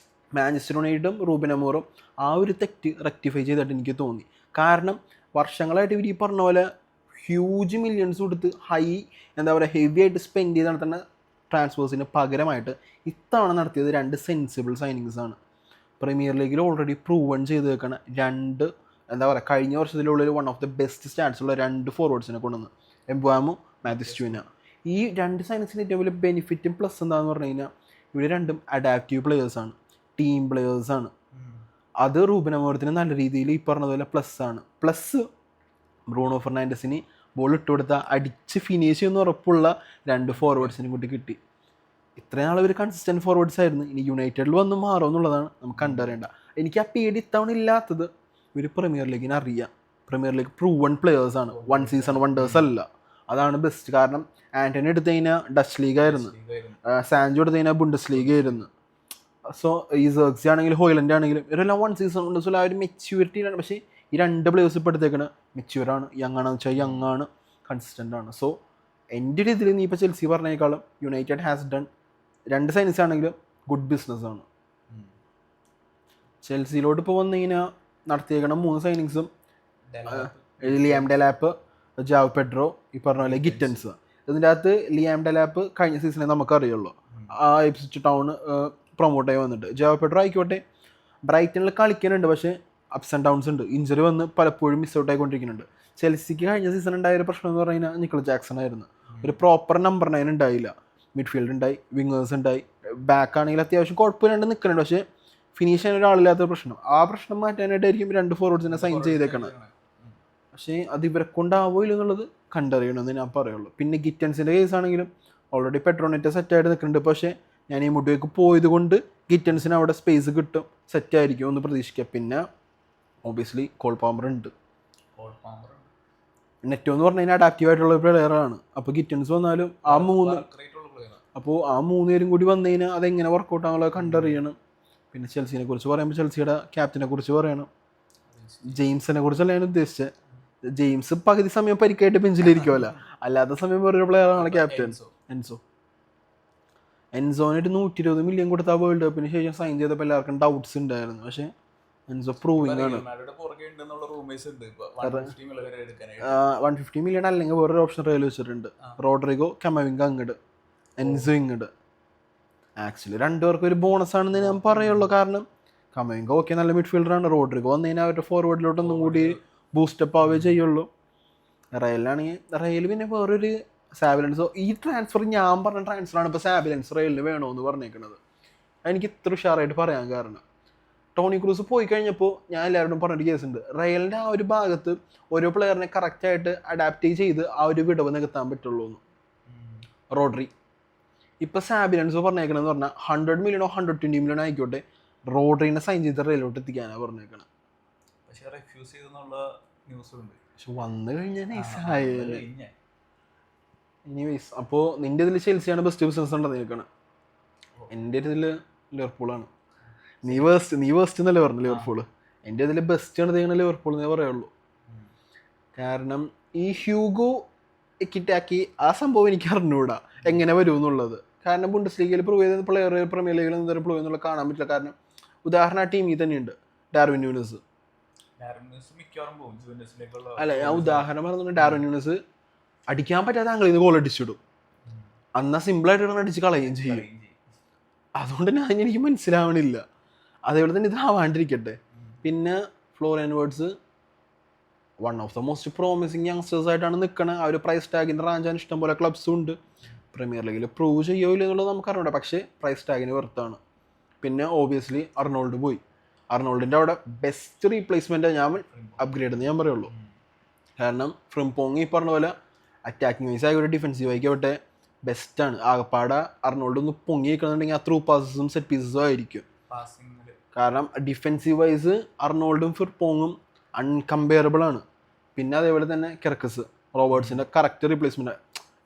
മാഞ്ചസ്റ്റർ യുണൈറ്റഡും റൂബൻ അമോറും ആ ഒരു തെറ്റ് റെക്ടിഫൈ ചെയ്തിട്ട് എനിക്ക് തോന്നി. കാരണം വർഷങ്ങളായിട്ട് ഇവർ ഈ പറഞ്ഞ പോലെ ഹ്യൂജ് മില്യൺസ് കൊടുത്ത് എന്താ പറയുക ഹെവി ആയിട്ട് സ്പെൻഡ് ചെയ്ത് നടത്തുന്ന ട്രാൻസ്ഫേഴ്സിന് പകരമായിട്ട് ഇത്തവണ നടത്തിയത് 2 സെൻസിബിൾ സൈനിങ്സ് ആണ്. പ്രീമിയർ ലീഗിൽ ഓൾറെഡി പ്രൂവൺ ചെയ്ത് വെക്കണ 2 എന്താ പറയുക കഴിഞ്ഞ വർഷത്തിലുള്ളിൽ വൺ ഓഫ് ദ ബെസ്റ്റ് സ്റ്റാറ്റ്സുള്ള 2 ഫോർവേഡ്സിനെ കൊണ്ടുവന്ന്, എംബുവാമോ, മാത്യസ്റ്റുവിന. ഈ 2 സൈനിങ്സിന് ഏറ്റവും വലിയ ബെനിഫിറ്റും പ്ലസ് എന്താണെന്ന് പറഞ്ഞു കഴിഞ്ഞാൽ ഇവർ രണ്ടും അഡാപ്റ്റീവ് പ്ലെയേഴ്സാണ്, ടീം പ്ലെയേഴ്സാണ്. അത് റൂബൻ അമോറത്തിന് നല്ല രീതിയിൽ ഈ പറഞ്ഞതുപോലെ പ്ലസ് ആണ്. പ്ലസ് ബ്രൂണോ ഫെർണാണ്ടസിന് ബോൾ ഇട്ട് കൊടുത്താൽ അടിച്ച് ഫിനിഷ് ചെയ്യുന്ന ഉറപ്പുള്ള 2 ഫോർവേഡ്സിനും കൂടി കിട്ടി. ഇത്രയും നാൾ ഇവർ കൺസിസ്റ്റൻറ്റ് ഫോർവേഡ്സ് ആയിരുന്നു. ഇനി യുണൈറ്റഡിൽ വന്ന് മാറും എന്നുള്ളതാണ് നമുക്ക് കണ്ടറിയേണ്ട. എനിക്ക് ആ പേടി ഇത്തവണ ഇല്ലാത്തത് ഇവർ പ്രീമിയർ ലീഗിന് അറിയാം. പ്രീമിയർ ലീഗ് പ്രൂവൺ പ്ലെയേഴ്സാണ്, 1 സീസൺ വണ്ടേഴ്സ് അല്ല. അതാണ് ബെസ്റ്റ്. കാരണം ആൻ്റണി എടുത്തു കഴിഞ്ഞാൽ ഡച്ച് ലീഗായിരുന്നു, സാൻജോ എടുത്തു കഴിഞ്ഞാൽ ബുണ്ടസ് ലീഗായിരുന്നു. സോ ഈ സെർക്സി ആണെങ്കിലും ഹോയ്ലൻഡ് ആണെങ്കിലും ഇവരെല്ലാം 1 സീസൺ വണ്ടേഴ്സിൽ ആ ഒരു മെച്യൂരിറ്റിയിലാണ്. പക്ഷേ ഈ 2 പ്ലേയേഴ്സ് ഇപ്പോൾ എടുത്തേക്കണ മെച്യൂറാണ്, യങ് ആണെന്ന് വെച്ചാൽ യങ് ആണ്, കൺസിസ്റ്റൻ്റ് ആണ്. സോ എൻ്റെ ഒരു ഇതിൽ നീ ഇപ്പോൾ ചെൽസി പറഞ്ഞേക്കാളും യുണൈറ്റഡ് ഹാസ് ഡൺ 2 സൈനിങ്സ് ആണെങ്കിലും ഗുഡ് ബിസിനസ്സാണ്. ചെൽസിയിലോട്ട് ഇപ്പോൾ വന്നു കഴിഞ്ഞാൽ നടത്തിയേക്കണം 3 സൈനിങ്സും ലിയാം ഡെലാപ്പ്, ജാവ് പെഡ്രോ, ഈ പറഞ്ഞ പോലെ ഗിറ്റൻസ്. ഇതിൻ്റെ അകത്ത് ലിയാം ഡെലാപ്പ് കഴിഞ്ഞ സീസണിൽ നമുക്കറിയുള്ളൂ, ആ ഇപ്സ്വിച്ച് ടൗൺ പ്രൊമോട്ടായി വന്നിട്ട്. ജാവ് പെഡ്രോ ആയിക്കോട്ടെ ബ്രൈറ്റണിൽ കളിക്കാനുണ്ട്, പക്ഷേ അപ്സ് ആൻഡ് ഡൗൺസ് ഉണ്ട്, ഇഞ്ചറി വന്ന് പലപ്പോഴും മിസ് ഔട്ട് ആയിക്കൊണ്ടിരിക്കുന്നുണ്ട്. ചെൽസിക്ക് കഴിഞ്ഞ സീസൺ ഉണ്ടായ ഒരു പ്രശ്നം എന്ന് പറഞ്ഞു കഴിഞ്ഞാൽ നിക്കോളസ് ജാക്സൺ ആയിരുന്നു. ഒരു പ്രോപ്പർ നമ്പർ 9 ഉണ്ടായില്ല. മിഡ്ഫീൽഡ് ഉണ്ടായി, വിങ്ങേഴ്സ് ഉണ്ടായി, ബാക്ക് ആണെങ്കിൽ അത്യാവശ്യം കുഴപ്പമില്ലാണ്ട് നിൽക്കുന്നുണ്ട്, പക്ഷേ ഫിനിഷ് ചെയ്യാൻ ഒരാളില്ലാത്ത പ്രശ്നം. ആ പ്രശ്നം മാറ്റാനായിട്ടായിരിക്കും 2 ഫോർവേഡ്സിനെ സൈൻ ചെയ്തേക്കണം. പക്ഷേ അത് ഇവരെ കൊണ്ടാവോ ഇല്ലെന്നുള്ളത് കണ്ടറിയണമെന്ന് ഞാൻ പറയുള്ളൂ. പിന്നെ ഗിറ്റൻസിൻ്റെ കേസ് ആണെങ്കിലും ഓൾറെഡി പെട്രോനെറ്റ് സെറ്റായിട്ട് നിൽക്കുന്നുണ്ട്. പക്ഷേ ഞാൻ ഈ മുടിവേക്ക് പോയത് കൊണ്ട് ഗിറ്റൻസിന് അവിടെ സ്പേസ് കിട്ടും, സെറ്റായിരിക്കും എന്ന് പ്രതീക്ഷിക്കാം. പിന്നെ ഒബിയസ്ലി കോൾ പാമർ ഉണ്ട്. നെറ്റോ എന്ന് പറഞ്ഞു കഴിഞ്ഞാൽ അഡാപ്റ്റീവ് ആയിട്ടുള്ള ഒരു പ്ലെയറാണ്. അപ്പോൾ ഗിറ്റൻസ് വന്നാലും ആ 3 പേരും കൂടി വന്നു കഴിഞ്ഞാൽ അതെങ്ങനെ വർക്കൗട്ട് ആണെന്നുള്ളത് കണ്ടറിയണം. പിന്നെ ചെൽസിനെ കുറിച്ച് പറയുമ്പോൾ ചെൽസിയുടെ ക്യാപ്റ്റനെ കുറിച്ച് പറയണം. ജെയിംസിനെ കുറിച്ചല്ല ഞാൻ ഉദ്ദേശിച്ചത്. ജെയിംസ് പകുതി സമയം പരിക്കായിട്ട് ബെഞ്ചിലിരിക്കുമല്ല, അല്ലാത്ത സമയം വേറൊരു പ്ലെയറാണ് ക്യാപ്റ്റൻ എൻസോനായിട്ട് 120 മില്യൺ കൊടുത്ത വേൾഡ് കപ്പിന് ശേഷം സൈൻ ചെയ്തപ്പോൾ എല്ലാവർക്കും ഡൗട്ട്സ് ഉണ്ടായിരുന്നു. പക്ഷേ എൻസോ പ്രൂവിംഗ് ആണ്. 150 മില്യൺ അല്ലെങ്കിൽ വേറൊരു ഓപ്ഷൻ റെയിൽ വെച്ചിട്ടുണ്ട്. റോഡ്രിഗോ, കമവിംഗ അങ്ങട്, എൻസോ ഇങ്ങട്. ആക്ച്വലി രണ്ടുപേർക്കും ഒരു ബോണസ് ആണെന്ന് ഞാൻ പറയുള്ളൂ. കാരണം കമേങ്ക ഓക്കെ നല്ല മിഡ്ഫീൽഡറാണ്. റോഡ്രിഗോ വന്നു കഴിഞ്ഞാൽ അവരുടെ ഫോർവേഡിലോട്ട് ഒന്നും കൂടി ബൂസ്റ്റപ്പ് ആവുകയേ ചെയ്യുള്ളൂ. റയലിലാണെങ്കിൽ റയൽ പിന്നെ വേറൊരു സാബിലൻസോ ഈ ട്രാൻസ്ഫർ ഞാൻ പറഞ്ഞ ട്രാൻസ്ഫറാണ് ഇപ്പോൾ സാബിലൻസ് റയലിന് വേണമെന്ന് പറഞ്ഞേക്കുന്നത്. എനിക്ക് ഇത്ര ഉഷാറായിട്ട് പറയാൻ കാരണം ടോണി ക്രൂസ് പോയി കഴിഞ്ഞപ്പോൾ ഞാൻ എല്ലാവരോടും പറഞ്ഞൊരു കേസുണ്ട്. റയലിൻ്റെ ആ ഒരു ഭാഗത്ത് ഓരോ പ്ലെയറിനെ കറക്റ്റായിട്ട് അഡാപ്റ്റ് ചെയ്ത് ആ ഒരു വിടവ് നികത്താൻ പറ്റുള്ളൂ എന്ന്. റോഡ്രി ഇപ്പം സാബിലൻസോ പറഞ്ഞേക്കണമെന്ന് പറഞ്ഞാൽ 100 മില്യണോ 120 മില്യണോ ആയിക്കോട്ടെ റോഡ്രീനെ സൈൻ ചെയ്ത് റയലിലോട്ട് എത്തിക്കാനാണ് പറഞ്ഞേക്കണം. പക്ഷേ റിഫ്യൂസ് ചെയ്തെന്നുള്ള ന്യൂസുണ്ട്. പക്ഷെ വന്നു കഴിഞ്ഞാൽ നൈസായല്ലേ. എനിവേസ് അപ്പോൾ നിൻ്റെ ഇതിൽ ചെൽസിയാണ് ബെസ്റ്റ് ബിസിനസ് ഉണ്ടെന്ന് നിൽക്കണം. എൻ്റെ ഇതിൽ ലിവർപൂളാണ്. നീ വേസ്റ്റ് എന്നല്ലേ പറഞ്ഞു ലിവർപൂള്. എൻ്റെ ഇതിൽ ബെസ്റ്റ് ആണ് ചെയ്യുന്ന ലിവർപൂൾ എന്നേ പറയുള്ളൂ. കാരണം ഈ ഹ്യൂഗോ എക്കിറ്റാക്കി ആ സംഭവം എനിക്ക് അറിഞ്ഞുകൂടാ എങ്ങനെ വരും എന്നുള്ളത്. കാരണം ബുണ്ടസ് ലീഗിൽ പ്രൂവ് ചെയ്ത പ്ലെയർ പ്രീമിയർ ലീഗിൽ എന്തൊരു പ്രൂവ് ചെയ്യുന്നുള്ള കാണാൻ പറ്റില്ല. കാരണം ഉദാഹരണം ആ ടീമിൽ തന്നെയുണ്ട് ഡാർവിൻ ന്യൂനസ്. അല്ല ഞാൻ ഉദാഹരണം പറഞ്ഞു, ഡാർവിൻ ന്യൂനസ് അടിക്കാൻ പറ്റാത്ത ആംഗിളിൽ നിന്ന് ഗോൾ അടിച്ചിടും. അന്നാ സിമ്പിളായിട്ട് അടിച്ച് കളയുകയും ചെയ്യും. അതുകൊണ്ട് ഞാൻ എനിക്ക് മനസ്സിലാവണില്ല. അതേപോലെ തന്നെ ഇതാവാണ്ടിരിക്കട്ടെ. പിന്നെ Florian words one of the most promising youngsters ആയിട്ടാണ് നിൽക്കുന്നത്. ആ ഒരു പ്രൈസ് ടാഗിൻ്റെ റാഞ്ചാൻ ഇഷ്ടംപോലെ ക്ലബ്സും ഉണ്ട്. പ്രീമിയർ ലീഗിൽ പ്രൂവ് ചെയ്യൂല എന്നുള്ളത് നമുക്കറിയണ്ട. പക്ഷേ പ്രൈസ് ടാഗിന് വെർത്താണ്. പിന്നെ ഓബിയസ്ലി അർണോൾഡ് പോയി. അർണോൾഡിൻ്റെ അവിടെ ബെസ്റ്റ് റീപ്ലേസ്മെൻറ്റ് ഞാൻ അപ്ഗ്രേഡ് എന്ന് ഞാൻ പറയുള്ളൂ. കാരണം ഫ്രിംപോങ് ഈ പറഞ്ഞ പോലെ അറ്റാക്കിംഗ് വൈസ് ആയിക്കോട്ടെ ഡിഫെൻസീവ് ആയിക്കോട്ടെ ബെസ്റ്റാണ്. ആകപ്പാടെ അർണോൾഡ് ഒന്ന് പൊങ്ങി നിൽക്കണമെന്നുണ്ടെങ്കിൽ ആ ത്രൂ പാസസും സെറ്റ് പീസസും ആയിരിക്കും. കാരണം ഡിഫെൻസീവ് വൈസ് അർണോൾഡും ഫ്രിംപോങ്ങും അൺകമ്പയറബിൾ ആണ്. പിന്നെ അതേപോലെ തന്നെ കെർക്കസ് റോബർട്സിൻ്റെ കറക്റ്റ് റീപ്ലേസ്മെൻറ്റ്.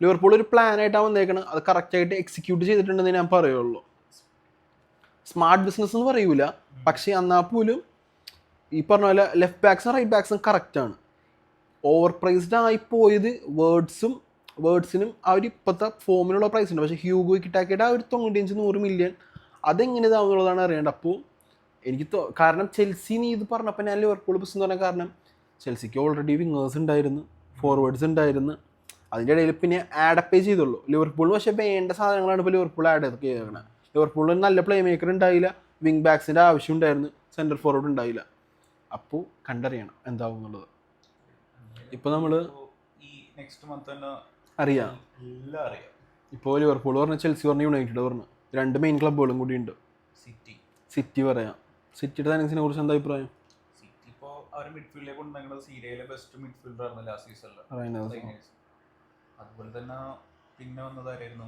ലിവർപൂൾ ഒരു പ്ലാനായിട്ടാണ് വന്നേക്കണം. അത് കറക്റ്റായിട്ട് എക്സിക്യൂട്ട് ചെയ്തിട്ടുണ്ടെന്ന് ഞാൻ പറയുള്ളൂ. സ്മാർട്ട് ബിസിനസ് എന്ന് പറയൂല, പക്ഷേ എന്നാൽ പോലും ഈ പറഞ്ഞ പോലെ ലെഫ്റ്റ് ബാക്സും റൈറ്റ് ബാക്സും കറക്റ്റാണ്. ഓവർ പ്രൈസ്ഡ് ആയി പോയത് വേർഡ്സിനും ആ ഒരു ഇപ്പോഴത്തെ ഫോമിനുള്ള പ്രൈസ് ഉണ്ട്. പക്ഷേ ഹ്യൂഗോ കിട്ടാക്കിയിട്ട് ആ ഒരു 95-100 മില്യൺ അതെങ്ങനെ ഇതാവുന്നുള്ളതാണ് അറിയേണ്ടത്. അപ്പോൾ എനിക്ക് കാരണം ചെൽസി നീ ഇത് പറഞ്ഞപ്പോൾ ഞാൻ ലിവർപൂൾ ബിസിനസ് എന്ന് പറഞ്ഞ കാരണം ചെൽസിക്ക് ഓൾറെഡി വിങ്ങേഴ്സ് ഉണ്ടായിരുന്നു, ഫോർവേഡ്സ് ഉണ്ടായിരുന്നു. അതിൻ്റെ ഇടയിൽ പിന്നെ ആഡപ്പേ ചെയ്തുള്ളൂ. ലിവർപൂളിന് പക്ഷേ വേണ്ട സാധനങ്ങളാണ് ഇപ്പോൾ ലിവർപൂൾ ആഡ് ചെയ്തേക്കുന്നത്. ലിവർപൂളിൽ നല്ല പ്ലേ മേക്കർ ഉണ്ടായില്ല, വിങ് ബാക്സിൻ്റെ ആവശ്യം ഉണ്ടായിരുന്നു, സെൻട്രൽ ഫോർവേഡ് ഉണ്ടായില്ല. അപ്പോൾ കണ്ടറിയണം എന്താവും എന്നുള്ളത്. ഇപ്പോൾ നമ്മൾ ഈ നെക്സ്റ്റ് മന്ത് തന്നെ അറിയാം. ഇപ്പോൾ ലിവർപൂൾ പറഞ്ഞ ചെൽസി പറഞ്ഞ യുണൈറ്റഡ് പറഞ്ഞു 2 മെയിൻ ക്ലബ്ബുകളും കൂടി ഉണ്ട്. സിറ്റി പറയാം. സിറ്റിയുടെ സൈനിങ്സിനെ കുറിച്ച് എന്താ അഭിപ്രായം? സിറ്റി ഇപ്പോൾ അവർ മിഡ്ഫീൽഡിലേക്ക് കൊണ്ടുവന്നത് സീരിയയിലെ ബെസ്റ്റ് മിഡ്ഫീൽഡർ ആയിരുന്നു ലാസ്റ്റ് സീസണിൽ. അതുപോലെ തന്നെ പിന്നെ വന്നതായിരുന്നു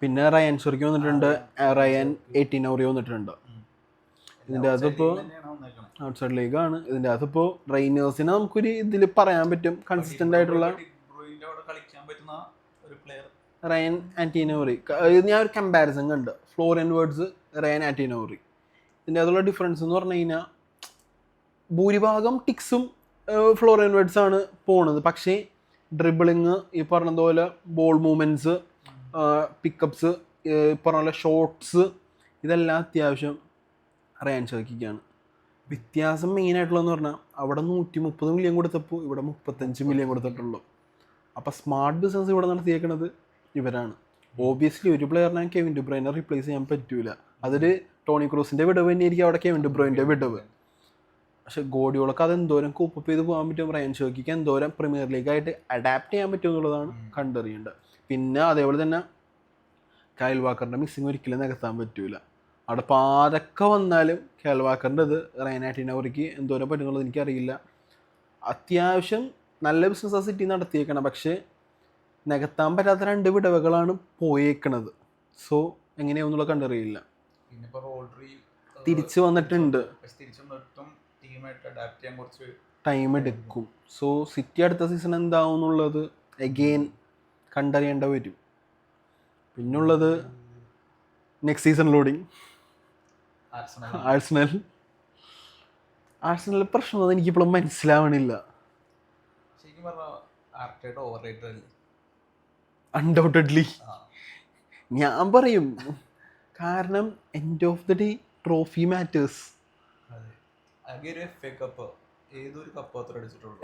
പിന്നെ റയൻ ഷെർക്കി വന്നിട്ടുണ്ട്, റയൻ എയ്റ്റീനോറി വന്നിട്ടുണ്ട്. ഇതിൻ്റെ അകത്തിപ്പോൾ ഔട്ട്സൈഡ് ലീഗാണ്. ഇതിൻ്റെ അകത്തിപ്പോൾ റൈനേഴ്സിനെ നമുക്കൊരു ഇതിൽ പറയാൻ പറ്റും കൺസിസ്റ്റൻ്റ് ആയിട്ടുള്ള റയൻ ആന്റിനോറി. ഞാൻ ഒരു കമ്പാരിസൺ കണ്ട് ഫ്ലോറിയൻ വേർഡ്സ് റയൻ ആന്റിനോറി. ഇതിൻ്റെ അതുള്ള ഡിഫറൻസ് എന്ന് പറഞ്ഞു കഴിഞ്ഞാൽ ഭൂരിഭാഗം ടിക്സും ഫ്ലോറിയൻ വേർഡ്സ് ആണ് പോണത്. പക്ഷേ ഡ്രിബിളിങ് ഈ പറഞ്ഞതുപോലെ ബോൾ മൂവ്മെൻറ്റ്സ് പിക്കപ്സ് പറഞ്ഞ പോലെ ഷോട്ട്സ് ഇതെല്ലാം അത്യാവശ്യം റയൻ ഷെർക്കിക്കാണ്. വ്യത്യാസം മെയിനായിട്ടുള്ളതെന്ന് പറഞ്ഞാൽ അവിടെ 130 മില്യൺ കൊടുത്തപ്പോൾ ഇവിടെ 35 മില്യൺ കൊടുത്തിട്ടുള്ളൂ. അപ്പോൾ സ്മാർട്ട് ബിസിനസ് ഇവിടെ നടത്തിയേക്കുന്നത് ഇവരാണ്. ഓബിയസ്ലി ഒരു പ്ലെയറിനെ കെവിൻ ഡി ബ്രൂയിനെ റീപ്ലേസ് ചെയ്യാൻ പറ്റൂല. അതൊരു ടോണി ക്രൂസിൻ്റെ വിടവ് തന്നെയായിരിക്കും അവിടെ കെവിൻ ഡി ബ്രൂയിൻ്റെ വിടവ്. പക്ഷെ ഗോഡിയോളക്ക് അത് എന്തോരം കൂപ്പ് ചെയ്ത് പോകാൻ പറ്റും, റയൻ ഷെർക്കിക്ക് എന്തോരം പ്രീമിയർ ലീഗായിട്ട് അഡാപ്റ്റ് ചെയ്യാൻ പറ്റും എന്നുള്ളതാണ് കണ്ടറിയേണ്ടത്. പിന്നെ അതേപോലെ തന്നെ കൈൽ വാക്കറിൻ്റെ മിസ്സിങ് ഒരിക്കലും നികത്താൻ പറ്റൂല. അവിടെ ഇപ്പോൾ ആരൊക്കെ വന്നാലും കൈൽ വാക്കറിൻ്റെ ഇത് റയൻ ആന്റിനോറിക്ക് എന്തോരം പറ്റുന്നുള്ളത് എനിക്കറിയില്ല. അത്യാവശ്യം നല്ല ബിസിനസ് സിറ്റി നടത്തിയേക്കണം. പക്ഷേ നികത്താൻ പറ്റാത്ത 2 വിടവുകളാണ് പോയേക്കണത്. സോ എങ്ങനെയാവുന്നുള്ള കണ്ടറിയില്ല. തിരിച്ചു വന്നിട്ടുണ്ട്, ടൈം എടുക്കും. സോ സിറ്റി അടുത്ത സീസൺ എന്താവും എന്നുള്ളത് എഗെയിൻ കണ്ടറിയേണ്ട വരും. പിന്നുള്ളത് നെക്സ്റ്റ് സീസൺ ലോഡിങ് ആഴ്സണൽ പ്രശ്നം എനിക്കിപ്പോഴും മനസ്സിലാവണില്ല. അൺഡൗട്ടഡ്ലി ഞാൻ പറയും. കാരണം end of the day trophy matters.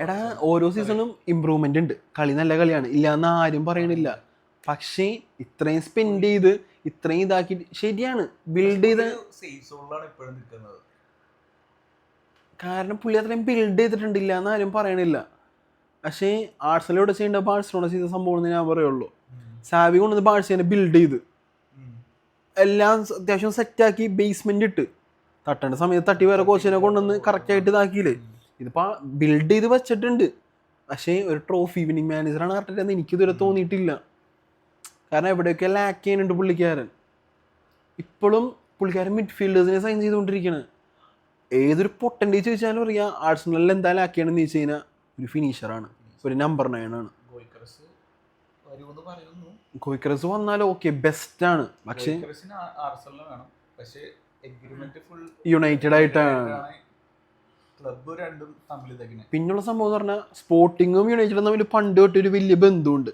എടാ ഓരോ സീസണും ഇമ്പ്രൂവ്മെന്റ് ഉണ്ട്. കളി നല്ല കളിയാണ്, ഇല്ലയെന്ന് ആരും പറയണില്ല. പക്ഷേ ഇത്രയും സ്പെൻഡ് ചെയ്ത് ഇത്രയും ഇതാക്കി ശരിയാണ് ബിൽഡ് ചെയ്ത്, സേഫ് സോണിലാണ് ഇപ്പോഴും നിൽക്കുന്നത്. കാരണം പുള്ളി അത്രയും ബിൽഡ് ചെയ്തിട്ടുണ്ടില്ല എന്നാരും പറയണില്ല. പക്ഷേ ആർസനലോട് ചെയ്യേണ്ട ബാഴ്സലോണ ചെയ്ത സംഭവം എന്ന് ഞാൻ പറയുള്ളൂ. സാവി കൊണ്ടുവന്ന് ബാഴ്സേനെ ബിൽഡ് ചെയ്ത് എല്ലാം അത്യാവശ്യം സെറ്റാക്കി ബേസ്മെന്റ് ഇട്ട് തട്ടേണ്ട സമയത്ത് തട്ടി വേറെ കോച്ചിനെ കൊണ്ടുവന്ന് കറക്റ്റായിട്ട് ഇതാക്കിയില്ലേ. ഇതിപ്പോൾ ബിൽഡ് ചെയ്ത് വെച്ചിട്ടുണ്ട്. പക്ഷേ ഒരു ട്രോഫി വിന്നിങ് മാനേജറാണ് കറക്റ്റായിട്ട് എനിക്കിതുവരെ തോന്നിയിട്ടില്ല. കാരണം എവിടെയൊക്കെ ലാക്ക് ചെയ്യുന്നുണ്ട് പുള്ളിക്കാരൻ. ഇപ്പോഴും പുള്ളിക്കാരൻ മിഡ്ഫീൽഡേഴ്സിനെ സൈൻ ചെയ്തുകൊണ്ടിരിക്കുകയാണ്. ഏതൊരു പൊട്ടൻറ്റേജ് ചോദിച്ചാലും അറിയാം ആർസണലിൽ എന്താ ലാക്ക് ചെയ്യണമെന്ന് ചോദിച്ചു കഴിഞ്ഞാൽ ഒരു ഫിനിഷറാണ്, ഒരു നമ്പർ 9 ആണ്. ഗോയ്ക്കറസ് വന്നാലും ഓക്കെ ബെസ്റ്റാണ്. പക്ഷേ യുണൈറ്റഡ് ആയിട്ടാണ്. പിന്നുള്ള സംഭവം എന്ന് പറഞ്ഞാൽ സ്പോർട്ടിങ്ങും യുണൈറ്റഡും തമ്മിൽ പണ്ട് തൊട്ട് ഒരു വലിയ ബന്ധമുണ്ട്.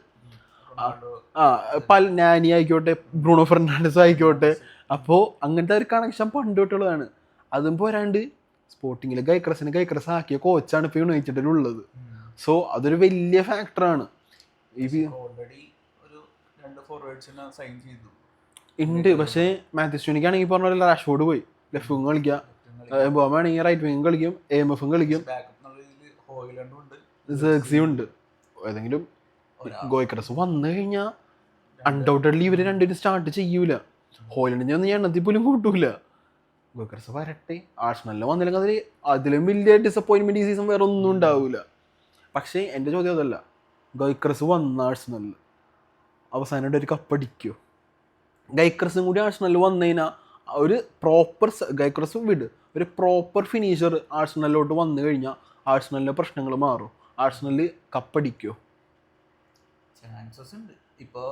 നാനി ആയിക്കോട്ടെ, ബ്രൂണോ ഫെർണാണ്ടസ് ആയിക്കോട്ടെ. അപ്പോൾ അങ്ങനത്തെ ഒരു കണക്ഷൻ പണ്ട് തൊട്ടുള്ളതാണ്. അതും പോരാണ്ട് സ്പോർട്ടിങ്ങിൽ ഗൈക്രസ് ആക്കിയ കോച്ചാണ് ഇപ്പോൾ യുണൈറ്റഡിലുള്ളത്. സോ അതൊരു വലിയ ഫാക്ടറാണ്. ഉണ്ട്. പക്ഷേ മാത്യൂസ് ടുനിക്കാണെങ്കിൽ പറഞ്ഞ പോലെ റാഷ്ഫോർഡ് പോയി ലെഫ്റ്റ് വിങ് കളിക്കാം, ബോമാണെങ്കിൽ റൈറ്റ് വിങ് കളിക്കും, AMF കളിക്കും, സെർക്സിയും ഉണ്ട്. ഏതെങ്കിലും ഗോയ്ക്രസ് വന്നു കഴിഞ്ഞാൽ അൺഡൗട്ടഡ്ലി ഇവർ രണ്ടുപേരും സ്റ്റാർട്ട് ചെയ്യൂല. ഹോയിലൻഡിനെ ഒന്നും എണ്ണത്തിൽ പോലും കൂട്ടൂല. ഗോയ്ക്രസ് വരട്ടെ. ആർസണലിൽ വന്നില്ലെങ്കിൽ അതിലും വലിയ ഡിസപ്പോയിൻമെന്റ് ഈ സീസൺ വേറെ ഒന്നും ഉണ്ടാവില്ല. പക്ഷേ എൻ്റെ ചോദ്യം അതല്ല, ഗോയ്ക്രസ് വന്ന ആർസണലിൽ അവസാനമായിട്ട് ഒരു കപ്പടിക്കുമോ? ഗൈക്രസും കൂടി ആർസണലിൽ വന്നു കഴിഞ്ഞാൽ ഒരു പ്രോപ്പർ ഗൈക്രസും വിട് ഒരു പ്രോപ്പർ ഫിനിഷർ ആർസണലിലോട്ട് വന്നു കഴിഞ്ഞാൽ ആർസണലിൻ്റെ പ്രശ്നങ്ങൾ മാറും. ആർസണലിൽ കപ്പടിക്കുമോ? ചാൻസസ് ഉണ്ട്. ഇപ്പോൾ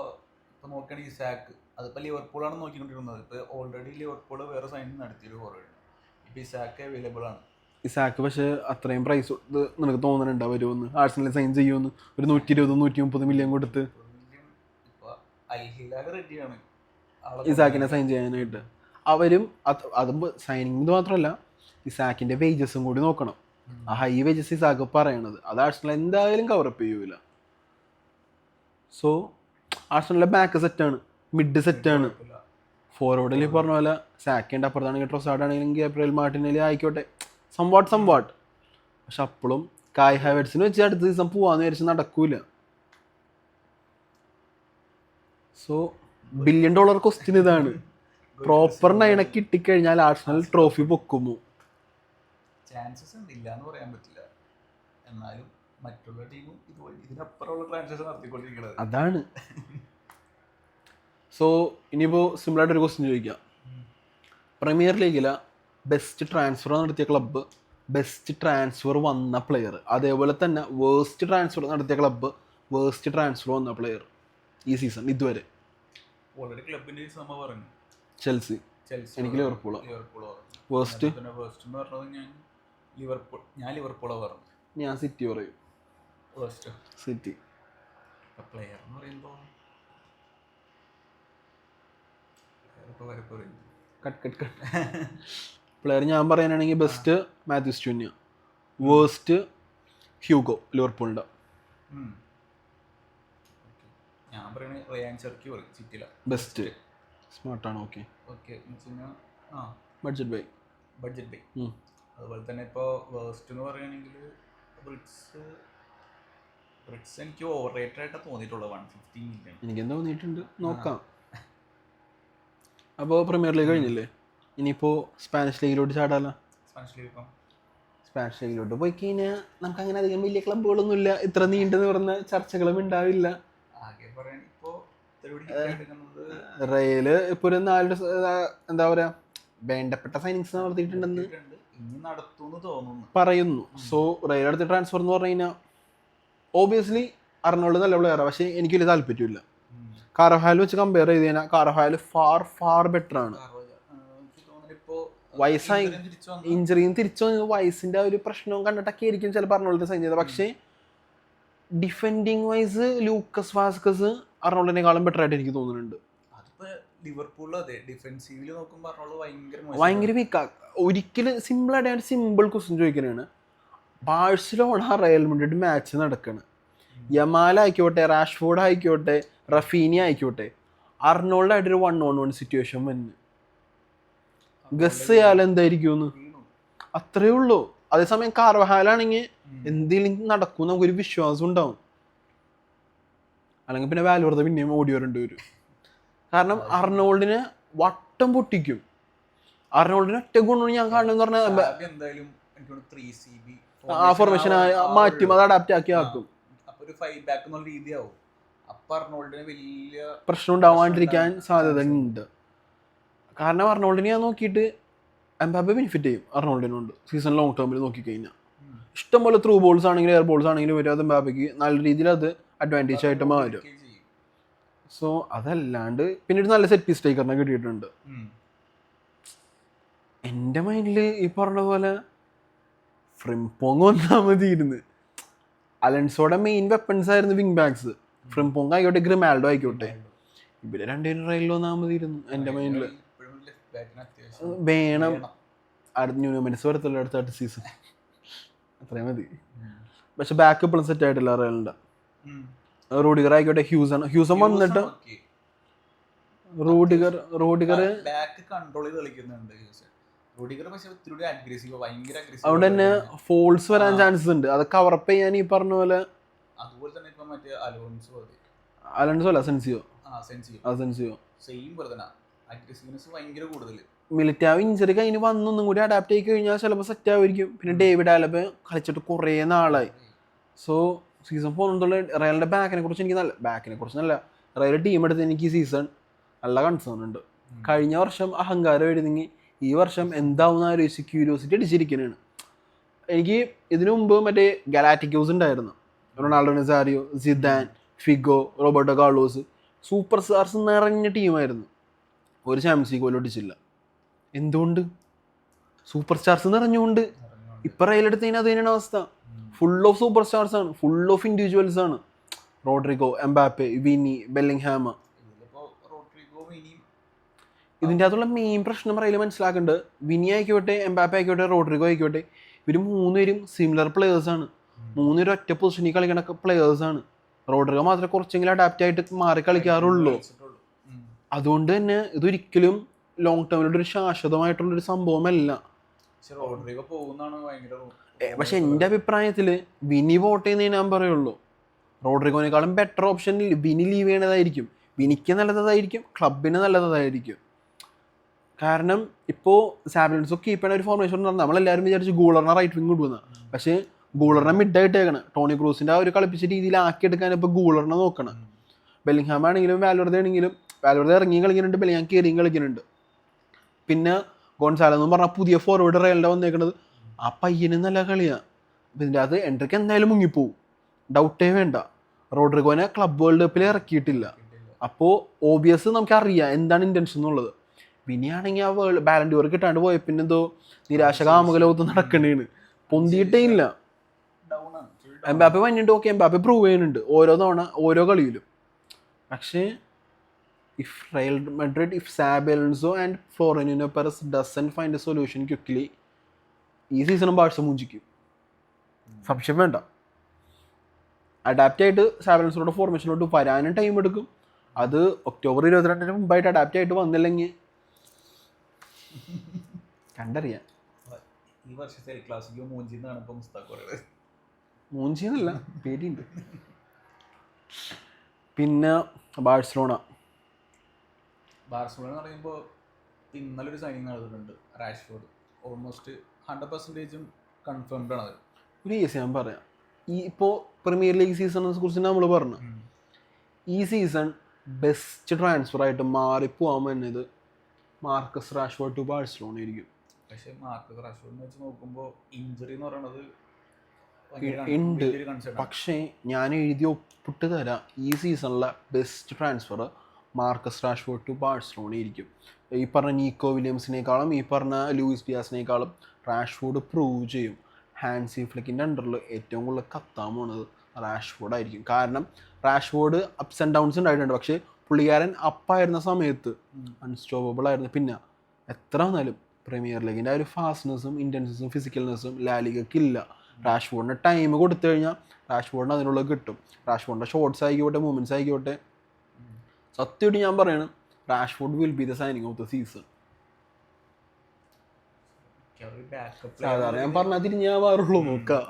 നോക്കുകയാണെങ്കിൽ ഇസാക്ക് അതിപ്പോൾ ലിവർപൂളാണ് നോക്കിക്കൊണ്ടിരുന്നത്. ഇപ്പോൾ ഓൾറെഡി ലിവർപൂൾ വേറെ സൈനിങ് നടത്തിയൊരു ഫോർവേഡ്. ഇപ്പോൾ ഇസാക്ക് അവൈലബിൾ ആണ്. ഇസാക്ക് പക്ഷേ അത്രയും പ്രൈസ് നിനക്ക് തോന്നുന്നുണ്ടോ വരുമെന്ന്? ആർസണലിൽ സൈൻ ചെയ്യുമെന്ന് ഒരു 120-130 മില്യൺ കൊടുത്ത് ഇസാക്കിനെ സൈൻ ചെയ്യാനായിട്ട് അവരും അതും സൈനിങ് മാത്രമല്ല ഇസാക്കിൻ്റെ വേജസും കൂടി നോക്കണം. ആ ഹൈ വേജസ് ഇസാക്ക് പറയണത് അത് ആർസണൽ എന്തായാലും കവറപ്പ് ചെയ്യൂല. സോ ആർസണലിലെ ബാക്ക് സെറ്റാണ്, മിഡ് സെറ്റാണ്. ഫോർവേഡിൽ പറഞ്ഞ പോലെ സാക്കേൻ്റെ അപ്പുറത്താണെങ്കിൽ ട്രൊസാർഡ് ആണെങ്കിലും ഗബ്രിയൽ മാർട്ടിനെലി ആയിക്കോട്ടെ സംവാട്ട്. പക്ഷെ അപ്പോഴും കായ് ഹാവേർട്സിന് വെച്ച് അടുത്ത ദിവസം പോവാന്ന് വിചാരിച്ച് നടക്കൂല. സോ $1 ബില്യൺ ക്വസ്റ്റ്യൻ ഇതാണ്. പ്രോപ്പർ 9 കിട്ടിക്കഴിഞ്ഞാൽ ആർസണൽ ട്രോഫി പൊക്കുമോ? ചാൻസസ് ഇല്ല എന്ന് പറയാൻ പറ്റില്ല. എന്നാലും മറ്റുള്ള ടീമും ഇതിനപ്പുറമുള്ള ട്രാൻസാക്ഷൻ നടത്തിക്കൊണ്ടിരിക്കുന്നത് അതാണ്. സോ ഇനിയിപ്പോൾ സിമ്പിളായിട്ടൊരു ക്വസ്റ്റ്യൻ ചോദിക്കാം. പ്രീമിയർ ലീഗിലെ ബെസ്റ്റ് ട്രാൻസ്ഫർ നടത്തിയ ക്ലബ്ബ്, ബെസ്റ്റ് ട്രാൻസ്ഫർ വന്ന പ്ലെയർ, അതേപോലെ തന്നെ വേസ്റ്റ് ട്രാൻസ്ഫർ നടത്തിയ ക്ലബ്ബ്, വേസ്റ്റ് ട്രാൻസ്ഫർ വന്ന പ്ലെയർ ഈ സീസൺ ഇതുവരെ. ഓൾറെഡി ക്ലബിന്റെ പറഞ്ഞു ചെൽസി. എനിക്ക് ലിവർപൂൾ. വേസ്റ്റ് എന്ന് പറഞ്ഞത് ഞാൻ ലിവർപൂൾ പറഞ്ഞു. ഞാൻ സിറ്റി പറയും. സിറ്റി പ്ലെയർ എന്ന് പറയുമ്പോൾ പ്ലെയർ ഞാൻ പറയാനാണെങ്കിൽ best Matheus Cunha, waste Hugo ലിവർപൂളിൻ്റെ. ഞാൻ പറയുന്നത് റയാൻ ചെർക്കി പറയും സിറ്റിയില ബെസ്റ്റ്. സ്മാർട്ടാണ്. Okay budget buy. അതുപോലെ തന്നെ ഇപ്പോൾ വേസ്റ്റ് എന്ന് പറയുകയാണെങ്കിൽ ബ്രിക്സ് എനിക്ക് ഓവർ റേറ്റഡ് ആയിട്ടാണ് തോന്നിയിട്ടുള്ളത്. 150 മില്യൺ എനിക്കെന്താ തോന്നിയിട്ടുണ്ട്. നോക്കാം. അപ്പോൾ പ്രീമിയർ ലീഗ് കഴിഞ്ഞില്ലേ, ഇനിയിപ്പോൾ സ്പാനിഷ് ലീഗിലോട്ട് ചാടാലോ. സ്പാനിഷ് ലീഗിലോട്ട് പോയി കഴിഞ്ഞാൽ നമുക്ക് അങ്ങനെ അധികം വലിയ ക്ലബ്ബുകളൊന്നുമില്ല, ഇത്ര നീണ്ടെന്ന് പറഞ്ഞ ചർച്ചകളും ഉണ്ടാവില്ല. റയല് ഇപ്പോൾ ഒരു 4 എന്താ പറയുക വേണ്ടപ്പെട്ട സൈനിങ്സ് നടത്തിയിട്ടുണ്ടെന്ന് പറയുന്നു. സോ റയൽ അടുത്ത ട്രാൻസ്ഫർ എന്ന് പറഞ്ഞു കഴിഞ്ഞാൽ ഓബിയസ്ലി അർണോൾഡ് നല്ല പ്ലെയറാണ്, പക്ഷേ എനിക്ക് വലിയ താല്പര്യമില്ല. കാർവഹാൽ വെച്ച് കമ്പയർ ചെയ്ത് കഴിഞ്ഞാൽ കാർവഹാൽ ഫാർ ബെറ്റർ ആണ്. വയസ്സായി ഇഞ്ചറിയും തിരിച്ചു വയസ്സിന്റെ ഒരു പ്രശ്നവും കണ്ടിട്ടൊക്കെ ആയിരിക്കും ചിലപ്പോൾ അർണോൾഡ് സൈൻ ചെയ്തത്. പക്ഷേ ഡിഫെൻഡിങ് വൈസ് ലൂക്കസ് വാസ്കസ് അർണോൾഡിനെക്കാളും ബെറ്റർ ആയിട്ട് എനിക്ക് തോന്നുന്നുണ്ട്. ഭയങ്കര വീക്കാ. ഒരിക്കലും സിമ്പിളായിട്ട് ഞാൻ സിമ്പിൾ ക്വസ്റ്റ്യൻ ചോദിക്കുന്നതാണ്. ബാഴ്സലോണ റയൽ മാഡ്രിഡ് മാച്ച് നടക്കുകയാണ്. യമാൽ ആയിക്കോട്ടെ, റാഷ്ഫോർഡ് ആയിക്കോട്ടെ, റഫീനി ആയിക്കോട്ടെ, അർണോൾഡായിട്ടൊരു 1-on-1 സിറ്റുവേഷൻ വന്ന് ഗസ് ചെയ്യാൻ എന്തായിരിക്കും അത്രേ ഉള്ളൂ. അതേസമയം കാർവഹാലാണെങ്കിൽ എന്തെങ്കിലും നടക്കും നമുക്കൊരു വിശ്വാസം ഉണ്ടാവും. അല്ലെങ്കിൽ പിന്നെ വാൽവർദ്ധ പിന്നെയും ഓടി വരേണ്ടി വരും. കാരണം അർണോൾഡിനെ വട്ടം പൊട്ടിക്കും. അർണോൾഡിന് ഒറ്റ ഗുണം ഞാൻ കാണുന്നത് പറഞ്ഞാൽ ആ ഫോർമേഷൻ മാറ്റും, അത് അഡാപ്റ്റ് ആക്കി ആക്കും. പ്രശ്നം ഉണ്ടാവാണ്ടിരിക്കാൻ സാധ്യത ഉണ്ട്. കാരണം അർണോൾഡിനെ ഞാൻ നോക്കിയിട്ട് എംബാപ്പെ ബെനിഫിറ്റ് ചെയ്യും അർണോൾഡിനോണ്ട് സീസൺ ലോങ് ടേമിൽ നോക്കിക്കഴിഞ്ഞാൽ. ഇഷ്ടംപോലെ ത്രൂ ബോൾസ് ആണെങ്കിലും എയർ ബോൾസ് ആണെങ്കിലും വരും. അത് എംബാപ്പയ്ക്ക് നല്ല രീതിയിൽ അത് അഡ്വാൻറ്റേജ് ആയിട്ട് മാറും. സോ അതല്ലാണ്ട് പിന്നെ ഒരു നല്ല സെറ്റ് പീസ് ടേക്കറിനെ കിട്ടിയിട്ടുണ്ട്. എൻ്റെ മൈൻഡിൽ ഈ പറഞ്ഞ പോലെ ഫ്രിംപോങ് വന്നാൽ മതിയിരുന്നു. അലൻസോയുടെ മെയിൻ വെപ്പൺസ് ആയിരുന്നു വിങ് ബാക്സ്. ഫ്രിംപോങ് ആയിക്കോട്ടെ, ഗ്രിമാൽഡോ ആയിക്കോട്ടെ, ഇവര് രണ്ടുപേരും റെയിൽ വന്നാൽ മതിയിരുന്നു എൻ്റെ മൈൻഡിൽ. വേണം അടുത്ത ന്യൂമെൻസ് വരത്തുള്ള അടുത്ത സീസൺ, അത്രയും മതി. പക്ഷെ ബാക്ക് ഇപ്പോഴും സെറ്റ് ആയിട്ടില്ല റയലിൻ്റെ. റൂഡിഗർ ആയിക്കോട്ടെ, ഹ്യൂസൺ വന്നിട്ട് റൂഡിഗർ അവിടെ തന്നെ ഫോൾസ് വരാൻ ചാൻസസ് ഉണ്ട്. അത് കവറപ്പ് ചെയ്യാൻ ഈ പറഞ്ഞ പോലെ അലോൺസോ അല്ല സെൻസിയോ മിലിറ്റാവ് ഇഞ്ചറി കഴിഞ്ഞ് വന്നൊന്നും കൂടി അഡാപ്റ്റ് ആയി കഴിഞ്ഞാൽ ചിലപ്പോൾ സെറ്റ് ആവുമായിരിക്കും. പിന്നെ ഡേവിഡ് ആലബ കളിച്ചിട്ട് കുറേ നാളായി. സോ സീസൺ പോകുന്നുള്ള റയലിൻ്റെ ബാക്കിനെ കുറിച്ച് നല്ല റയൽ ടീം എടുത്ത് എനിക്ക് ഈ സീസൺ നല്ല കൺസേൺ ഉണ്ട്. കഴിഞ്ഞ വർഷം അഹങ്കാരം എഴുതിങ്ങി ഈ വർഷം എന്താവുന്ന ആലോചിച്ച് ക്യൂരിയോസിറ്റി അടിച്ചിരിക്കുന്നതാണ്. എനിക്ക് ഇതിനു മുമ്പ് മറ്റേ ഗലാറ്റിക്കോസ് ഉണ്ടായിരുന്നു, Ronaldo Nazario, Zidane, Figo, Roberto Carlos, super stars നിറഞ്ഞ ടീമായിരുന്നു. ഒരു ചാമ്പ്യൻസ് ലീഗ് പോലും അടിച്ചില്ല. എന്തുകൊണ്ട്? സൂപ്പർ സ്റ്റാർസ് നിറഞ്ഞുകൊണ്ട്. ഇപ്പം റയലെടുത്തതിന് അത് തന്നെയാണ് അവസ്ഥ. ഫുൾ ഓഫ് സൂപ്പർ സ്റ്റാർസ് ആണ്, ഫുൾ ഓഫ് ഇൻഡിവിജ്വൽസ് ആണ്. Rodrygo, Mbappe, Vini, Bellingham. ഇതിൻ്റെ അകത്തുള്ള മെയിൻ പ്രശ്നം റയൽ മനസ്സിലാക്കേണ്ടത്, വിനി ആയിക്കോട്ടെ, എംബാപ്പെ ആയിക്കോട്ടെ, റോഡ്രിഗോ ആയിക്കോട്ടെ, ഇവർ മൂന്നുപേരും സിമിലർ പ്ലെയേഴ്സാണ്. മൂന്നുപേരും ഒറ്റ പൊസിഷനിൽ കളിക്കണ പ്ലെയേഴ്സാണ്. റോഡ്രിഗോ മാത്രമേ കുറച്ചെങ്കിലും അഡാപ്റ്റ് ആയിട്ട് മാറി കളിക്കാറുള്ളൂ. അതുകൊണ്ട് തന്നെ ഇതൊരിക്കലും ലോങ് ടേമിലൊരു ശാശ്വതമായിട്ടുള്ളൊരു സംഭവമല്ല. പക്ഷെ എൻ്റെ അഭിപ്രായത്തിൽ വിനി വോട്ട് ചെയ്യുന്നതിന് ഞാൻ പറയുള്ളൂ. റോഡ്രിഗോനേക്കാളും ബെറ്റർ ഓപ്ഷൻ വിനി ലീവ് ചെയ്യണതായിരിക്കും. വിനിക്ക് നല്ലതായിരിക്കും, ക്ലബിന് നല്ലതായിരിക്കും. കാരണം ഇപ്പോൾ സാബിലൻസോ കീപ്പ് ചെയ്യുന്ന ഒരു ഫോർമേഷൻ പറഞ്ഞാൽ നമ്മളെല്ലാവരും വിചാരിച്ച് ഗൂളറിനെ റൈറ്റ് വിങ് കൊണ്ടുവന്ന, പക്ഷേ ഗൂളറിനെ മിഡായിട്ടേക്കണം. ടോണി ക്രൂസിൻ്റെ ആ ഒരു കളിപ്പിച്ച രീതിയിൽ ആക്കിയെടുക്കാൻ ഇപ്പോൾ ഗൂളറിനെ നോക്കണം. ബെല്ലിംഗ്ഹാം ആണെങ്കിലും വാൽവർദ്ധ ആണെങ്കിലും, വാൽവർദ്ധ ഇറങ്ങിയും കളിക്കുന്നുണ്ട്, ബെല്ലിംഗ്ഹാം കയറിയും കളിക്കുന്നുണ്ട്. പിന്നെ ഗോൺസാലോ എന്ന് പറഞ്ഞാൽ പുതിയ ഫോർവേഡ് റയലിൻ്റെ വന്നേക്കുന്നത്, ആ പയ്യന് നല്ല കളിയാണ്. അപ്പം ഇതിൻ്റെ അത് എൻട്രിക്ക് എന്തായാലും മുങ്ങിപ്പോവും, ഡൗട്ടേ വേണ്ട. റോഡ്രിഗോനെ ക്ലബ് വേൾഡ് കപ്പിൽ ഇറക്കിയിട്ടില്ല. അപ്പോൾ ഓബിയസ് നമുക്കറിയാം എന്താണ് ഇൻറ്റൻഷൻ എന്നുള്ളത്. പിന്നെയാണെങ്കിൽ ആ ബാലൻഡിയോർ കിട്ടാണ്ട് പോയ പിന്നെ എന്തോ നിരാശ കാമുകലോകത്ത് നടക്കണേണ്, പൊന്തിയിട്ടേ ഇല്ല. എംബാപ്പെ വന്നിട്ട് ഓക്കെ, എംബാപ്പെ പ്രൂവ് ചെയ്യുന്നുണ്ട് ഓരോ തവണ ഓരോ കളിയിലും. പക്ഷേ if Real Madrid, if Xabi Alonso and Florentino Perez doesn't find a solution quickly, ഈ സീസണും ബാഴ്സ മുഞ്ചിക്കും, സംശയം വേണ്ട. അഡാപ്റ്റ് ആയിട്ട് സാബി അലോൺസോയുടെ ഫോർമേഷനോട്ട് വരാനും ടൈം എടുക്കും. അത് ഒക്ടോബർ 22 മുമ്പായിട്ട് അഡാപ്റ്റ് ആയിട്ട് വന്നില്ലെങ്കിൽ കണ്ടറിയാം. ഈ വർഷത്തെ ക്ലാസിക്കോ മൂഞ്ചിന്നല്ല, പേടിയുണ്ട്. പിന്നെ ബാഴ്സലോണ എന്ന് പറയുമ്പോൾ ഇന്നലൊരു സൈനിങ് നടന്നിട്ടുണ്ട്, റാഷ്ഫോർഡ്. ഓൾമോസ്റ്റ് 100% കൺഫേംഡ് ആണ്. ഒരു കേസ് ഞാൻ പറയാം. ഇപ്പോൾ പ്രീമിയർ ലീഗ് സീസണിനെ കുറിച്ച് നമ്മൾ പറഞ്ഞു, ഈ സീസൺ ബെസ്റ്റ് ട്രാൻസ്ഫർ ആയിട്ട് മാറിപ്പോവാൻ വന്നത് മാർക്കസ് റാഷ്ഫോർഡ് ടു ബാഴ്സലോണ ആയിരിക്കും. പക്ഷേ മാർക്കസ് റാഷ്ഫോർഡിനെ വെച്ച് നോക്കുമ്പോൾ ഇഞ്ചുറി എന്ന് പറയുന്നത് ഉണ്ട്. പക്ഷേ ഞാൻ എഴുതി ഒപ്പിട്ട് തരാം, ഈ സീസണിലെ best transfer Marcus Rashford to Barcelona ആയിരിക്കും. ഈ പറഞ്ഞ നീക്കോ വില്യംസിനേക്കാളും ഈ പറഞ്ഞ ലൂയിസ് ഡിയാസിനേക്കാളും റാഷ്ഫോർഡ് പ്രൂവ് ചെയ്യും. ഹാൻസി ഫ്ലിക്കിൻ്റെ അണ്ടറിൽ ഏറ്റവും കൂടുതൽ കത്താൻ പോണത് റാഷ്ഫോർഡ് ആയിരിക്കും. കാരണം റാഷ്ഫോർഡ് അപ്സ് ആൻഡ് ഡൗൺസ് ഉണ്ടായിട്ടുണ്ട്, പക്ഷേ പുള്ളിക്കാരൻ അപ്പായിരുന്ന സമയത്ത് അൺസ്റ്റോപ്പബിൾ ആയിരുന്നു. പിന്നെ എത്ര വന്നാലും പ്രീമിയർ ലീഗിൻ്റെ ആ ഒരു ഫാസ്റ്റ്നെസ്സും ഇൻറ്റൻസിസും ഫിസിക്കൽനെസ്സും ലാലിഗയ്ക്ക് ഇല്ല. റാഷ്ഫോർഡിന് ടൈം കൊടുത്തു കഴിഞ്ഞാൽ റാഷ്ഫോർഡിന് അതിനുള്ള കിട്ടും. റാഷ്ഫോർഡിൻ്റെ ഷോട്ട്സ് ആയിക്കോട്ടെ, മൂവ്മെൻറ്റ്സ് ആയിക്കോട്ടെ, സത്യമായിട്ട് ഞാൻ പറയാണ് Rashford will be the signing off the season. സാധാരണ ഞാൻ പറഞ്ഞാൽ തിരിഞ്ഞ് ഞാൻ മാറുള്ളൂ നോക്കാം.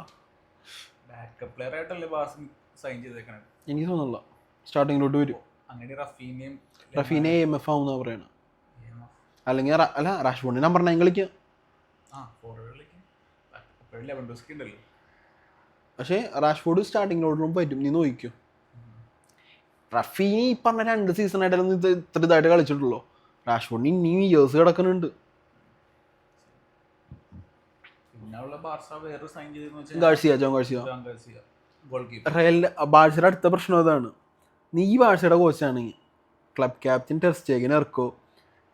ബാക്കപ്പ് പ്ലെയർ ആയിട്ടല്ലേ ബാസ് സൈൻ ചെയ്തേക്കണേ. എനിക്ക് തോന്നുന്നില്ല സ്റ്റാർട്ടിങ്ങിലോട്ട് വരും. അങ്ങനെ റഫീനെ AMF ആവുന്ന പറയണം. അല്ലെങ്കിൽ അല്ല റാഷ്ഫോർഡിന് നമ്പർ 9 കളിക്കാം. പക്ഷേ റാഷ്ഫോർഡ് സ്റ്റാർട്ടിങ്ങിലോട്ടും പറ്റും, നീ നോക്കിക്കോ. റഫീനി ഈ പറഞ്ഞ 2 സീസണായിട്ടൊന്നും ഇത്ര ഇതായിട്ട് കളിച്ചിട്ടുള്ളൂ. റാഷ്ഫോർഡിന് ഇനിയും ഇയേഴ്സ് കിടക്കുന്നുണ്ട്. ബാഴ്സയുടെ അടുത്ത പ്രശ്നം അതാണ്. നീ ബാഴ്സയുടെ കോച്ചാണെങ്കിൽ ക്ലബ് ക്യാപ്റ്റൻ ടെർ സ്റ്റേഗനെ ഇറക്കോ,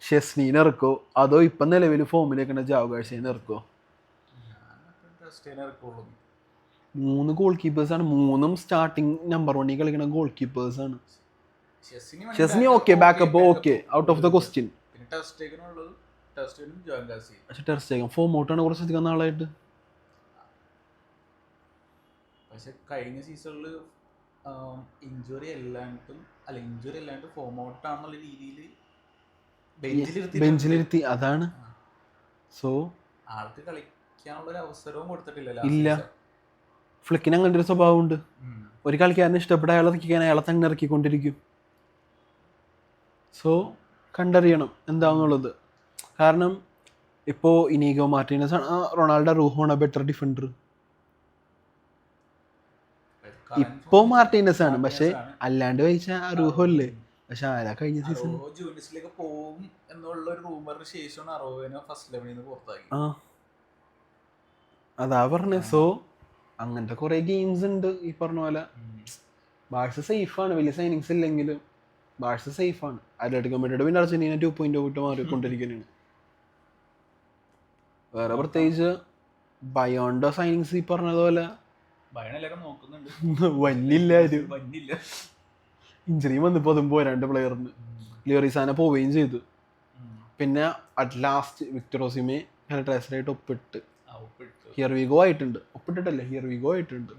ഷെസ്നീനെ ഇറക്കോ, അതോ ഇപ്പം നിലവിൽ ഫോമിലേക്കുന്ന ജാവോ ഗാർസിയനെ ഇറക്കോ? 3 ഗോൾ കീപ്പേഴ്സാണ്, 3 സ്റ്റാർട്ടിങ് നമ്പർ 1 കളിക്കുന്ന ഗോൾ കീപ്പേഴ്സാണ്. Szczesny okay, backup okay, out of the question. പക്ഷെ ടെർ സ്റ്റേഗൻ ഫോം ഔട്ടാണ് കുറച്ചധികം നാളായിട്ട്. പക്ഷെ കഴിഞ്ഞ സീസണിൽ ഇഞ്ചുറി അല്ലാണ്ട് ഫോം ഔട്ട് ആണെന്നുള്ള രീതിയിൽ ബെഞ്ചിലിരുത്തി, അതാണ്. സോ ആൾക്ക് കളിക്കാനുള്ള ഒരു അവസരവും കൊടുത്തിട്ടില്ല. ഇല്ല, ഫ്ലിക്കിന് അങ്ങനത്തെ ഒരു സ്വഭാവമുണ്ട്. ഒരു കളിക്കാരനെ ഇഷ്ടപ്പെട്ട അയാളെ ഇറക്കിക്കാൻ അയാളെ തന്നെ ഇറക്കിക്കൊണ്ടിരിക്കും. സോ കണ്ടറിയണം എന്താണെന്നുള്ളത്. കാരണം ഇപ്പോൾ ഇനീഗോ മാർട്ടീനസ് ആണ് റൊണാൾഡോ റൂഹോണ ബെറ്റർ ഡിഫൻഡർ. ഇപ്പോ മാർട്ടീനസ് ആണ്, പക്ഷെ അല്ലാണ്ട് കഴിച്ച റൂഹോ അല്ലേ. പക്ഷെ ആരാ കഴിഞ്ഞ സീസൺ പോകും എന്നുള്ള ഒരു റൂമറിന് ശേഷമാണ് അറോവനെ ഫസ്റ്റ് ലെവലിൽ പുറത്താക്കി. അതാ പറഞ്ഞേ. സോ അങ്ങനത്തെ കുറെ ഗെയിംസ് ഉണ്ട്. ഈ പറഞ്ഞ പോലെ ബാഴ്സ സേഫാണ്, വലിയ സൈനിങ്സ് ഇല്ലെങ്കിലും ബാഴ്സ സേഫാണ്. അത്ലറ്റിക്കോ മാഡ്രിഡ് പിന്നെ അർജന്റീന 2.0 വിട്ട് മാറിക്കൊണ്ടിരിക്കുന്നതാണ്. വേറെ പ്രത്യേകിച്ച് ബയോണ്ടോ സൈനിങ്സ് ഈ പറഞ്ഞതുപോലെ വന്നില്ല. ഇഞ്ചുറി വന്നപ്പോൾ അതും പോയി 2 പ്ലെയറിന്. ലിയോറിസാന പോവുകയും ചെയ്തു. പിന്നെ അറ്റ് ലാസ്റ്റ് വിക്ടർ ഓസിമെ ട്രേസറായിട്ട് ഒപ്പിട്ട് ഹിയർ വി ഗോ ആയിട്ടുണ്ട്. ഒപ്പിട്ടിട്ടല്ലേ, ഹിയർ വി ഗോ ആയിട്ടുണ്ട്.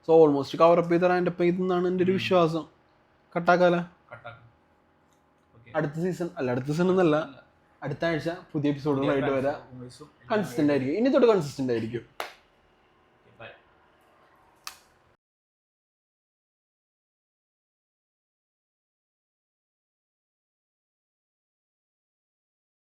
സോ ഓൾമോസ്റ്റ് കവറപ്പ് ചെയ്ത് റാൻഡ് അപ്പ് ചെയ്തെന്നാണ് എൻ്റെ ഒരു വിശ്വാസം. കട്ടാക്കാല അടുത്ത സീസൺ എന്നല്ല, അടുത്ത ആഴ്ച പുതിയ എപ്പിസോഡുകളായിട്ട് വരാം. കൺസിസ്റ്റന്റ് ആയിരിക്കും, ഇനി തൊട്ട് കൺസിസ്റ്റന്റ് ആയിരിക്കും.